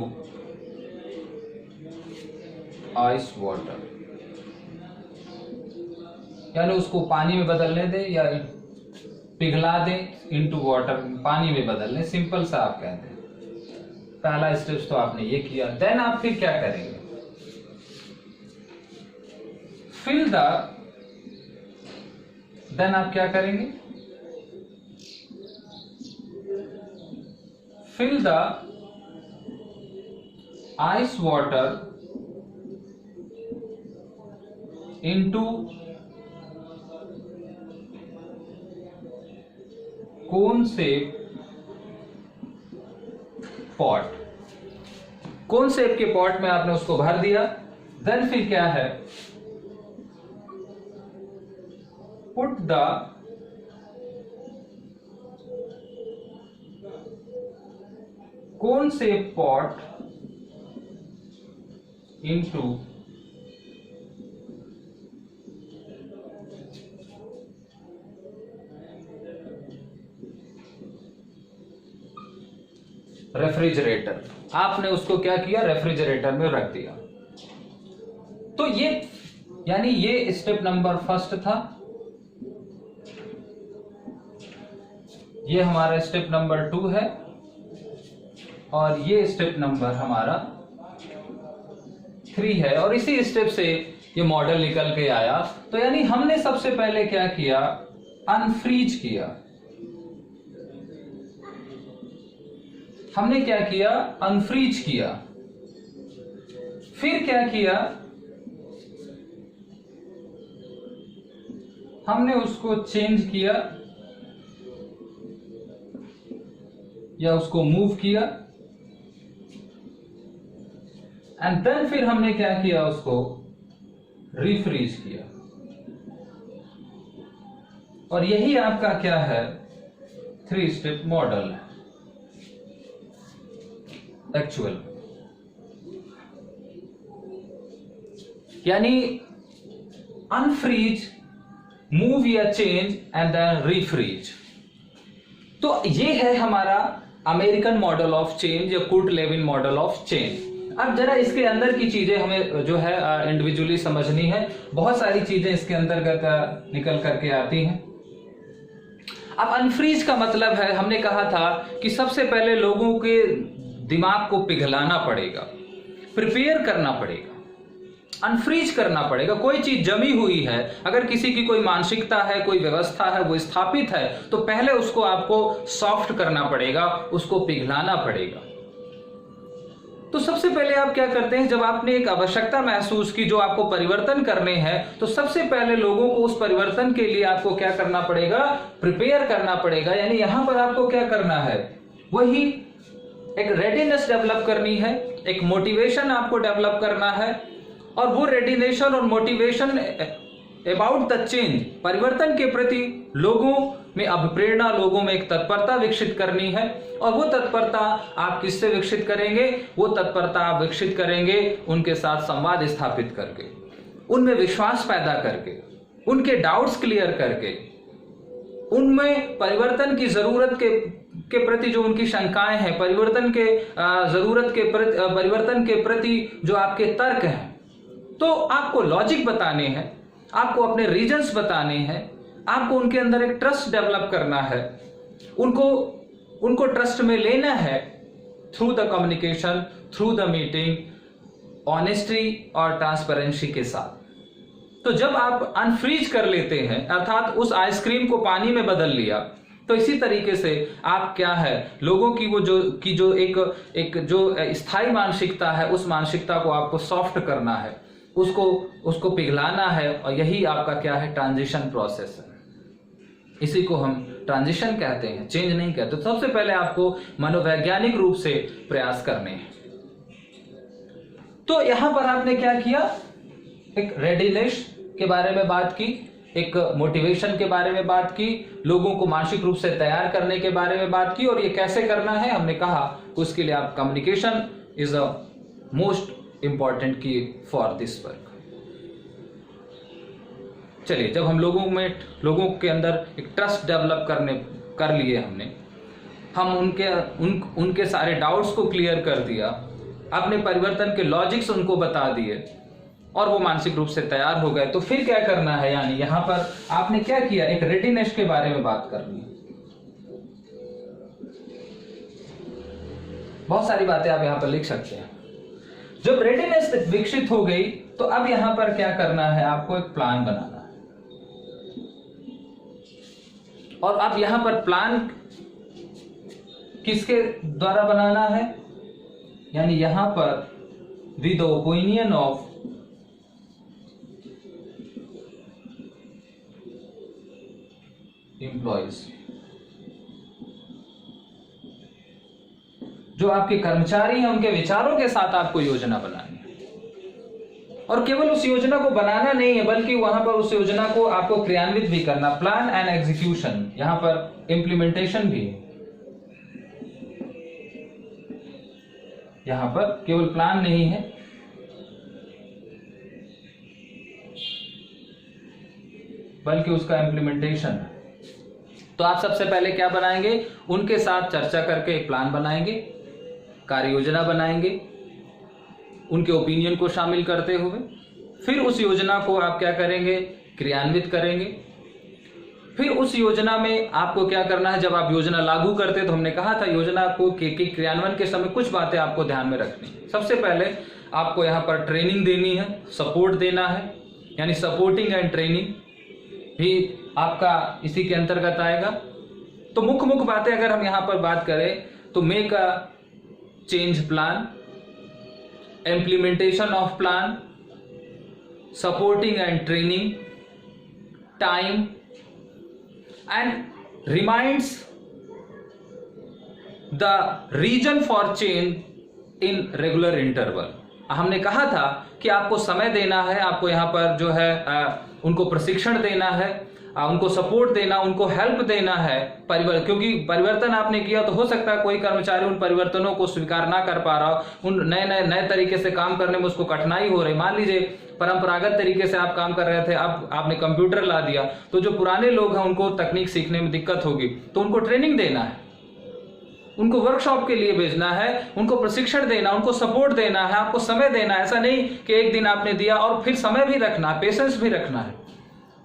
Speaker 1: ice water, यानी उसको पानी में बदलने दें या पिघला दें, इनटू वाटर, पानी में बदल लें। सिंपल सा आप कहते हैं। पहला स्टेप तो आपने ये किया। देन आप फिर क्या करेंगे? देन आप क्या करेंगे? Fill the ice water into cone shape pot. Cone shape के पॉट में आपने उसको भर दिया, देन फिर क्या है, put the cone shape pot into refrigerator. आपने उसको क्या किया, रेफ्रिजरेटर में रख दिया। तो ये यानी ये स्टेप नंबर फर्स्ट था, ये हमारा स्टेप नंबर 2 है, और ये स्टेप नंबर हमारा 3 है, और इसी स्टेप से ये मॉडल निकल के आया। तो यानी हमने सबसे पहले क्या किया, अनफ्रीज किया। हमने क्या किया, अनफ्रीज किया। फिर क्या किया, हमने उसको चेंज किया या उसको मूव किया, एंड देन फिर हमने क्या किया, उसको रिफ्रीज किया। और यही आपका क्या है, 3 स्टेप मॉडल है एक्चुअल। यानी अनफ्रीज, मूव या चेंज एंड देन रीफ्रीज। तो ये है हमारा अमेरिकन मॉडल ऑफ चेंज या Kurt Lewin model of change. अब जरा इसके अंदर की चीजें हमें जो है इंडिविजुअली समझनी है। बहुत सारी चीजें इसके अंतर्गत निकल करके आती हैं। अब अनफ्रीज का मतलब है, हमने कहा था कि सबसे पहले लोगों के दिमाग को पिघलाना पड़ेगा, प्रिपेयर करना पड़ेगा, अनफ्रीज करना पड़ेगा। कोई चीज जमी हुई है, अगर किसी की कोई मानसिकता है, कोई व्यवस्था है, वो स्थापित है, तो पहले उसको आपको सॉफ्ट करना पड़ेगा, उसको पिघलाना पड़ेगा। तो सबसे पहले आप क्या करते हैं, जब आपने एक आवश्यकता महसूस की जो आपको परिवर्तन करने हैं, तो सबसे पहले लोगों को उस परिवर्तन के लिए आपको क्या करना पड़ेगा, प्रिपेयर करना पड़ेगा। यानी यहां पर आपको क्या करना है, वही एक रेडीनेस डेवलप करनी है, एक मोटिवेशन आपको डेवलप करना है, और वो रेडिनेशन और मोटिवेशन अबाउट द चेंज, परिवर्तन के प्रति लोगों में अभिप्रेरणा, लोगों में एक तत्परता विकसित करनी है। और वो तत्परता आप किससे विकसित करेंगे, वो तत्परता आप विकसित करेंगे उनके साथ संवाद स्थापित करके, उनमें विश्वास पैदा करके, उनके डाउट्स क्लियर करके, उनमें परिवर्तन की जरूरत के प्रति जो उनकी शंकाएं हैं, परिवर्तन के जरूरत के प्रति, परिवर्तन के प्रति जो आपके तर्क हैं, तो आपको लॉजिक बताने हैं, आपको अपने रीजंस बताने हैं, आपको उनके अंदर एक ट्रस्ट डेवलप करना है, उनको ट्रस्ट में लेना है through the communication, through the meeting, honesty और ट्रांसपेरेंसी के साथ। तो जब आप अनफ्रीज कर लेते हैं, अर्थात उस आइसक्रीम को पानी में बदल लिया, तो इसी तरीके से आप क्या है, लोगों की वो जो एक जो स्थायी मानसिकता है, उस मानसिकता को आपको सॉफ्ट करना है, उसको पिघलाना है, और यही आपका क्या है, ट्रांजिशन प्रोसेस है। इसी को हम ट्रांजिशन कहते हैं, चेंज नहीं कहते। तो सबसे पहले आपको मनोवैज्ञानिक रूप से प्रयास करने हैं। तो यहां पर आपने क्या किया, एक रेडीनेस के बारे में बात की, एक मोटिवेशन के बारे में बात की, लोगों को मानसिक रूप से तैयार करने के बारे में बात की, और ये कैसे करना है हमने कहा, उसके लिए आप communication is a most important की फॉर दिस वर्क। चलिए, जब हम लोगों के अंदर एक ट्रस्ट डेवलप कर लिए हमने, हम उनके सारे डाउट्स को क्लियर कर दिया, अपने परिवर्तन के लॉजिक्स उनको बता दिए, और वो मानसिक रूप से तैयार हो गए, तो फिर क्या करना है, यानी यहां पर आपने क्या किया, एक रेडीनेस के बारे में बात करनी है। बहुत सारी बातें आप यहां पर लिख सकते हैं। जब रेडीनेस विकसित हो गई, तो अब यहां पर क्या करना है, आपको एक प्लान बनाना है। और अब यहां पर प्लान किसके द्वारा बनाना है, यानी यहां पर with the opinion of employees। जो आपके कर्मचारी हैं उनके विचारों के साथ आपको योजना बनानी है, और केवल उस योजना को बनाना नहीं है बल्कि वहां पर उस योजना को आपको क्रियान्वित भी करना, प्लान एंड एग्जीक्यूशन, यहां पर इंप्लीमेंटेशन भी है। यहां पर केवल प्लान नहीं है, बल्कि उसका इंप्लीमेंटेशन है। तो आप सबसे पहले क्या बनाएंगे, उनके साथ चर्चा करके एक प्लान बनाएंगे, कार्य योजना बनाएंगे, उनके ओपिनियन को शामिल करते हुए। फिर उस योजना को आप क्या करेंगे, क्रियान्वित करेंगे। फिर उस योजना में आपको क्या करना है, जब आप योजना लागू करते हैं तो हमने कहा था योजना को क्रियान्वयन के समय कुछ बातें आपको ध्यान में रखनी है। सबसे पहले आपको यहाँ पर ट्रेनिंग देनी है, सपोर्ट देना है, यानी सपोर्टिंग एंड ट्रेनिंग भी आपका इसी के अंतर्गत आएगा। तो मुख्य बातें अगर हम यहाँ पर बात करें तो make a change plan, implementation of plan, supporting and training, time and reminds the reason for change in regular interval. हमने कहा था कि आपको समय देना है, आपको यहाँ पर जो है उनको प्रशिक्षण देना है, उनको सपोर्ट देना, उनको हेल्प देना है क्योंकि परिवर्तन आपने किया तो हो सकता है कोई कर्मचारी उन परिवर्तनों को स्वीकार ना कर पा रहा हो, उन नए तरीके से काम करने में उसको कठिनाई हो रही। मान लीजिए परंपरागत तरीके से आप काम कर रहे थे, अब आपने कंप्यूटर ला दिया, तो जो पुराने लोग हैं उनको तकनीक सीखने में दिक्कत होगी, तो उनको ट्रेनिंग देना है, उनको वर्कशॉप के लिए भेजना है, उनको प्रशिक्षण देना, उनको सपोर्ट देना है, आपको समय देना है। ऐसा नहीं कि एक दिन आपने दिया और फिर समय भी रखना है, पेशेंस भी रखना है।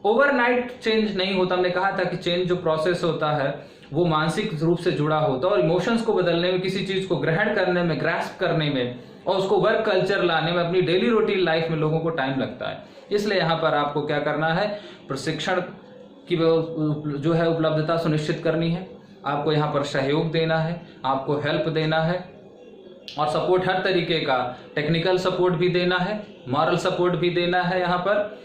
Speaker 1: ओवरनाइट चेंज नहीं होता। हमने कहा था कि चेंज जो प्रोसेस होता है वो मानसिक रूप से जुड़ा होता है, और इमोशंस को बदलने में, किसी चीज को ग्रहण करने में, ग्रास्प करने में और उसको वर्क कल्चर लाने में, अपनी डेली रूटीन लाइफ में लोगों को टाइम लगता है। इसलिए यहाँ पर आपको क्या करना है, प्रशिक्षण की जो है उपलब्धता सुनिश्चित करनी है, आपको यहाँ पर सहयोग देना है, आपको हेल्प देना है, और सपोर्ट हर तरीके का, टेक्निकल सपोर्ट भी देना है, मॉरल सपोर्ट भी देना है यहाँ पर,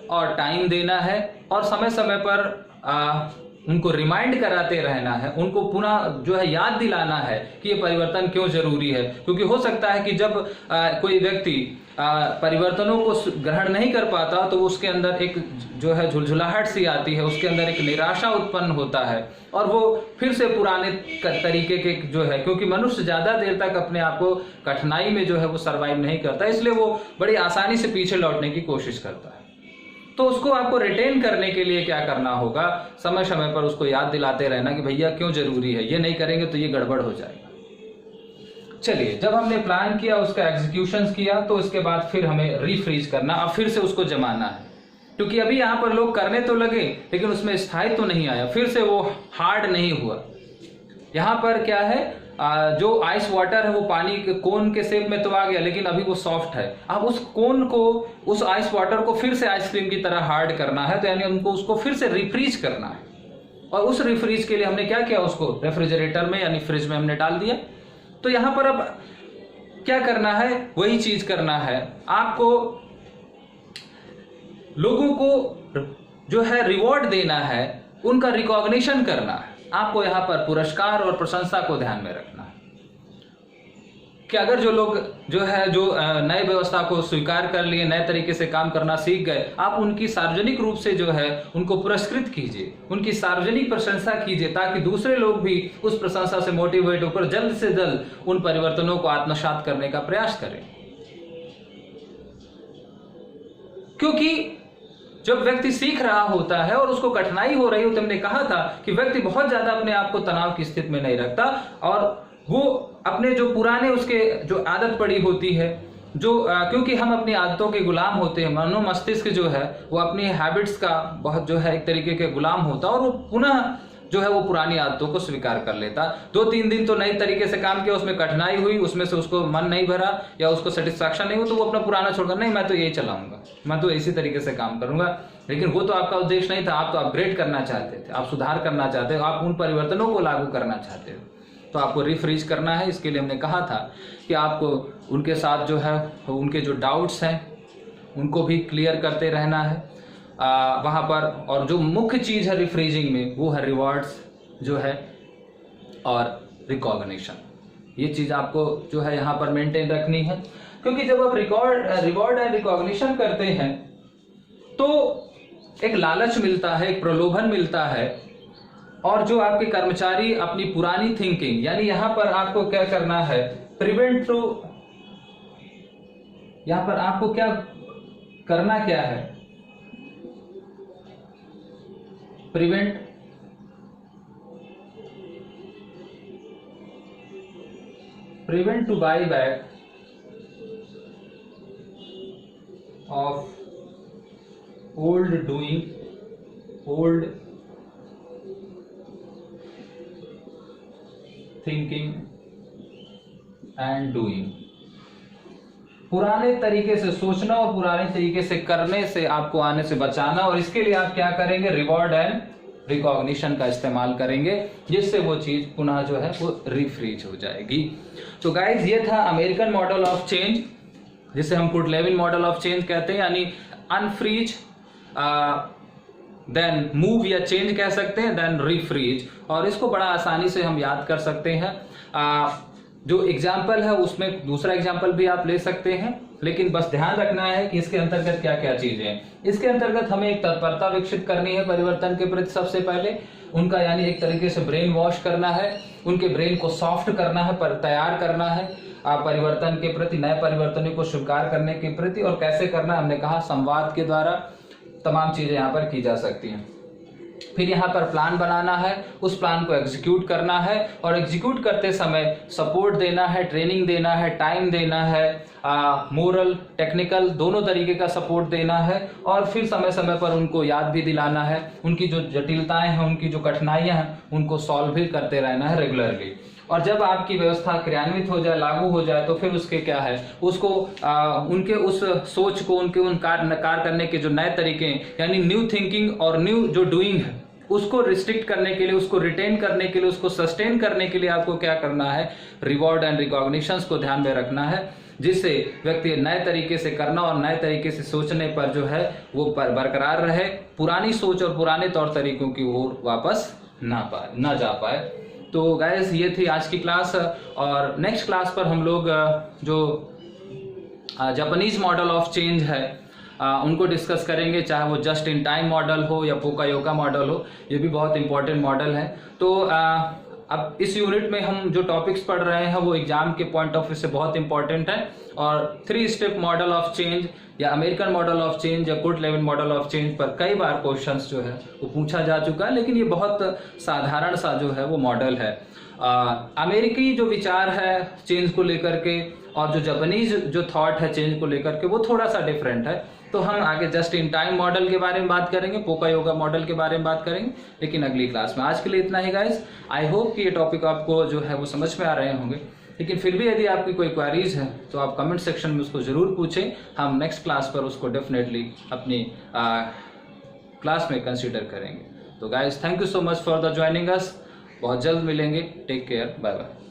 Speaker 1: और टाइम देना है, और समय समय पर उनको रिमाइंड कराते रहना है, उनको पुनः जो है याद दिलाना है कि ये परिवर्तन क्यों जरूरी है। क्योंकि हो सकता है कि जब कोई व्यक्ति परिवर्तनों को ग्रहण नहीं कर पाता तो उसके अंदर एक जो है झुलझुलाहट सी आती है, उसके अंदर एक निराशा उत्पन्न होता है, और वो फिर से पुराने तरीके के जो है, क्योंकि मनुष्य ज्यादा देर तक अपने आप को कठिनाई में जो है वो सर्वाइव नहीं करता, इसलिए वो बड़ी आसानी से पीछे लौटने की कोशिश करता है। तो उसको आपको रिटेन करने के लिए क्या करना होगा, समय समय पर उसको याद दिलाते रहना कि भैया क्यों जरूरी है, ये नहीं करेंगे तो ये गड़बड़ हो जाएगा। चलिए, जब हमने प्लान किया, उसका एग्जीक्यूशन किया, तो इसके बाद फिर हमें रीफ्रीज करना, अब फिर से उसको जमाना है, क्योंकि अभी यहाँ पर लोग करने तो लगे लेकिन उसमें स्थायित्व तो नहीं आया, फिर से वो हार्ड नहीं हुआ। यहाँ पर क्या है, जो आइस वाटर है वो पानी के कोन के शेप में तो आ गया, लेकिन अभी वो सॉफ्ट है। अब उस कोन को, उस आइस वाटर को फिर से आइसक्रीम की तरह हार्ड करना है, तो यानी उनको उसको फिर से रिफ्रीज करना है, और उस रिफ्रीज के लिए हमने क्या किया, उसको रेफ्रिजरेटर में यानी फ्रिज में हमने डाल दिया। तो यहाँ पर अब क्या करना है, वही चीज करना है, आपको लोगों को जो है रिवॉर्ड देना है, उनका रिकॉग्निशन करना है। आपको यहाँ पर पुरस्कार और प्रशंसा को ध्यान में रखना है कि अगर जो लोग जो है जो नए व्यवस्था को स्वीकार कर लिए, नए तरीके से काम करना सीख गए, आप उनकी सार्वजनिक रूप से जो है उनको पुरस्कृत कीजिए, उनकी सार्वजनिक प्रशंसा कीजिए, ताकि दूसरे लोग भी उस प्रशंसा से मोटिवेट होकर जल्द से जल्द उन परिवर्तनों को आत्मसात करने का प्रयास करें। क्योंकि जब व्यक्ति सीख रहा होता है और उसको कठिनाई हो रही हो, तो हमने कहा था कि व्यक्ति बहुत ज्यादा अपने आप को तनाव की स्थिति में नहीं रखता, और वो अपने जो पुराने उसके जो आदत पड़ी होती है, जो क्योंकि हम अपनी आदतों के गुलाम होते हैं, मनो मस्तिष्क जो है वो अपनी हैबिट्स का बहुत जो है एक तरीके के गुलाम होता है, और वो पुनः जो है वो पुरानी आदतों को स्वीकार कर लेता। 2-3 दिन तो नई तरीके से काम किया, उसमें कठिनाई हुई, उसमें से उसको मन नहीं भरा या उसको सेटिस्फैक्शन नहीं हो, तो वो अपना पुराना छोड़कर नहीं मैं तो यही चलाऊंगा, मैं तो इसी तरीके से काम करूंगा। लेकिन वो तो आपका उद्देश्य नहीं था, आप तो अपग्रेड करना चाहते थे, आप सुधार करना चाहते हो, आप उन परिवर्तनों को लागू करना चाहते हो। तो आपको रिफ्रीज करना है। इसके लिए हमने कहा था कि आपको उनके साथ जो है उनके जो डाउट्स हैं उनको भी क्लियर करते रहना है वहाँ पर। और जो मुख्य चीज़ है रिफ्रीजिंग में वो है रिवॉर्ड्स जो है और रिकॉग्निशन। ये चीज़ आपको जो है यहाँ पर मेंटेन रखनी है, क्योंकि जब आप रिवॉर्ड एंड रिकॉग्निशन करते हैं तो एक लालच मिलता है, एक प्रलोभन मिलता है, और जो आपके कर्मचारी अपनी पुरानी थिंकिंग, यानी यहाँ पर आपको क्या करना है, यहाँ पर आपको क्या करना क्या है, prevent to buy back of old thinking and doing। पुराने तरीके से सोचना और पुराने तरीके से करने से आपको आने से बचाना, और इसके लिए आप क्या करेंगे, रिवॉर्ड एंड रिकॉग्निशन का इस्तेमाल करेंगे, जिससे वो चीज पुनः जो है वो रिफ्रीज हो जाएगी। तो गाइज ये था अमेरिकन मॉडल ऑफ चेंज, जिसे हम कुर्टलेविन मॉडल ऑफ चेंज कहते हैं, यानी अनफ्रीज देन मूव या चेंज कह सकते हैं, देन रिफ्रीज। और इसको बड़ा आसानी से हम याद कर सकते हैं। जो एग्जाम्पल है उसमें दूसरा एग्जाम्पल भी आप ले सकते हैं, लेकिन बस ध्यान रखना है कि इसके अंतर्गत क्या क्या चीजें हैं। इसके अंतर्गत हमें एक तत्परता विकसित करनी है परिवर्तन के प्रति। सबसे पहले उनका यानी एक तरीके से ब्रेन वॉश करना है, उनके ब्रेन को सॉफ्ट करना है, पर तैयार करना है परिवर्तन के प्रति, नए परिवर्तनों को स्वीकार करने के प्रति। और कैसे करना है, हमने कहा संवाद के द्वारा तमाम चीजें यहाँ पर की जा सकती हैं। फिर यहाँ पर प्लान बनाना है, उस प्लान को एग्जीक्यूट करना है, और एग्जीक्यूट करते समय सपोर्ट देना है, ट्रेनिंग देना है, टाइम देना है, मोरल टेक्निकल दोनों तरीके का सपोर्ट देना है। और फिर समय समय पर उनको याद भी दिलाना है, उनकी जो जटिलताएं हैं, उनकी जो कठिनाइयां हैं, उनको सॉल्व भी करते रहना है रेगुलरली। और जब आपकी व्यवस्था क्रियान्वित हो जाए, लागू हो जाए, तो फिर उसके क्या है, उसको उनके उस सोच को, उनके उन कार्य करने के जो नए तरीके यानी न्यू थिंकिंग और न्यू जो डूइंग है उसको रिस्ट्रिक्ट करने के लिए, उसको रिटेन करने के लिए, उसको सस्टेन करने के लिए आपको क्या करना है, रिवॉर्ड एंड रिकॉग्निशंस को ध्यान में रखना है, जिससे व्यक्ति नए तरीके से करना और नए तरीके से सोचने पर जो है वो बरकरार रहे, पुरानी सोच और पुराने तौर तरीकों की ओर वापस ना जा पाए। तो गाइस ये थी आज की क्लास, और नेक्स्ट क्लास पर हम लोग जो जापानीज मॉडल ऑफ चेंज है उनको डिस्कस करेंगे, चाहे वो जस्ट इन टाइम मॉडल हो या पोकायोका मॉडल हो, ये भी बहुत इंपॉर्टेंट मॉडल है। तो अब इस यूनिट में हम जो टॉपिक्स पढ़ रहे हैं वो एग्जाम के पॉइंट ऑफ व्यू से बहुत इंपॉर्टेंट है, और 3 स्टेप मॉडल ऑफ चेंज या अमेरिकन मॉडल ऑफ चेंज या कुर्टलेविन मॉडल ऑफ चेंज पर कई बार क्वेश्चंस जो है वो पूछा जा चुका है, लेकिन ये बहुत साधारण सा जो है वो मॉडल है। अमेरिकी जो विचार है चेंज को लेकर के और जो जापानीज जो थॉट है चेंज को लेकर के वो थोड़ा सा डिफरेंट है। तो हम आगे जस्ट इन टाइम मॉडल के बारे में बात करेंगे, पोकायोका मॉडल के बारे में बात करेंगे, लेकिन अगली क्लास में। आज के लिए इतना ही गाइस। आई होप कि ये टॉपिक आपको जो है वो समझ में आ रहे होंगे, लेकिन फिर भी यदि आपकी कोई क्वेरीज है तो आप कमेंट सेक्शन में उसको जरूर पूछें। हम नेक्स्ट क्लास पर उसको डेफिनेटली अपनी क्लास में कंसिडर करेंगे। तो guys thank you so much for the joining us. बहुत जल्द मिलेंगे। Take care, bye bye.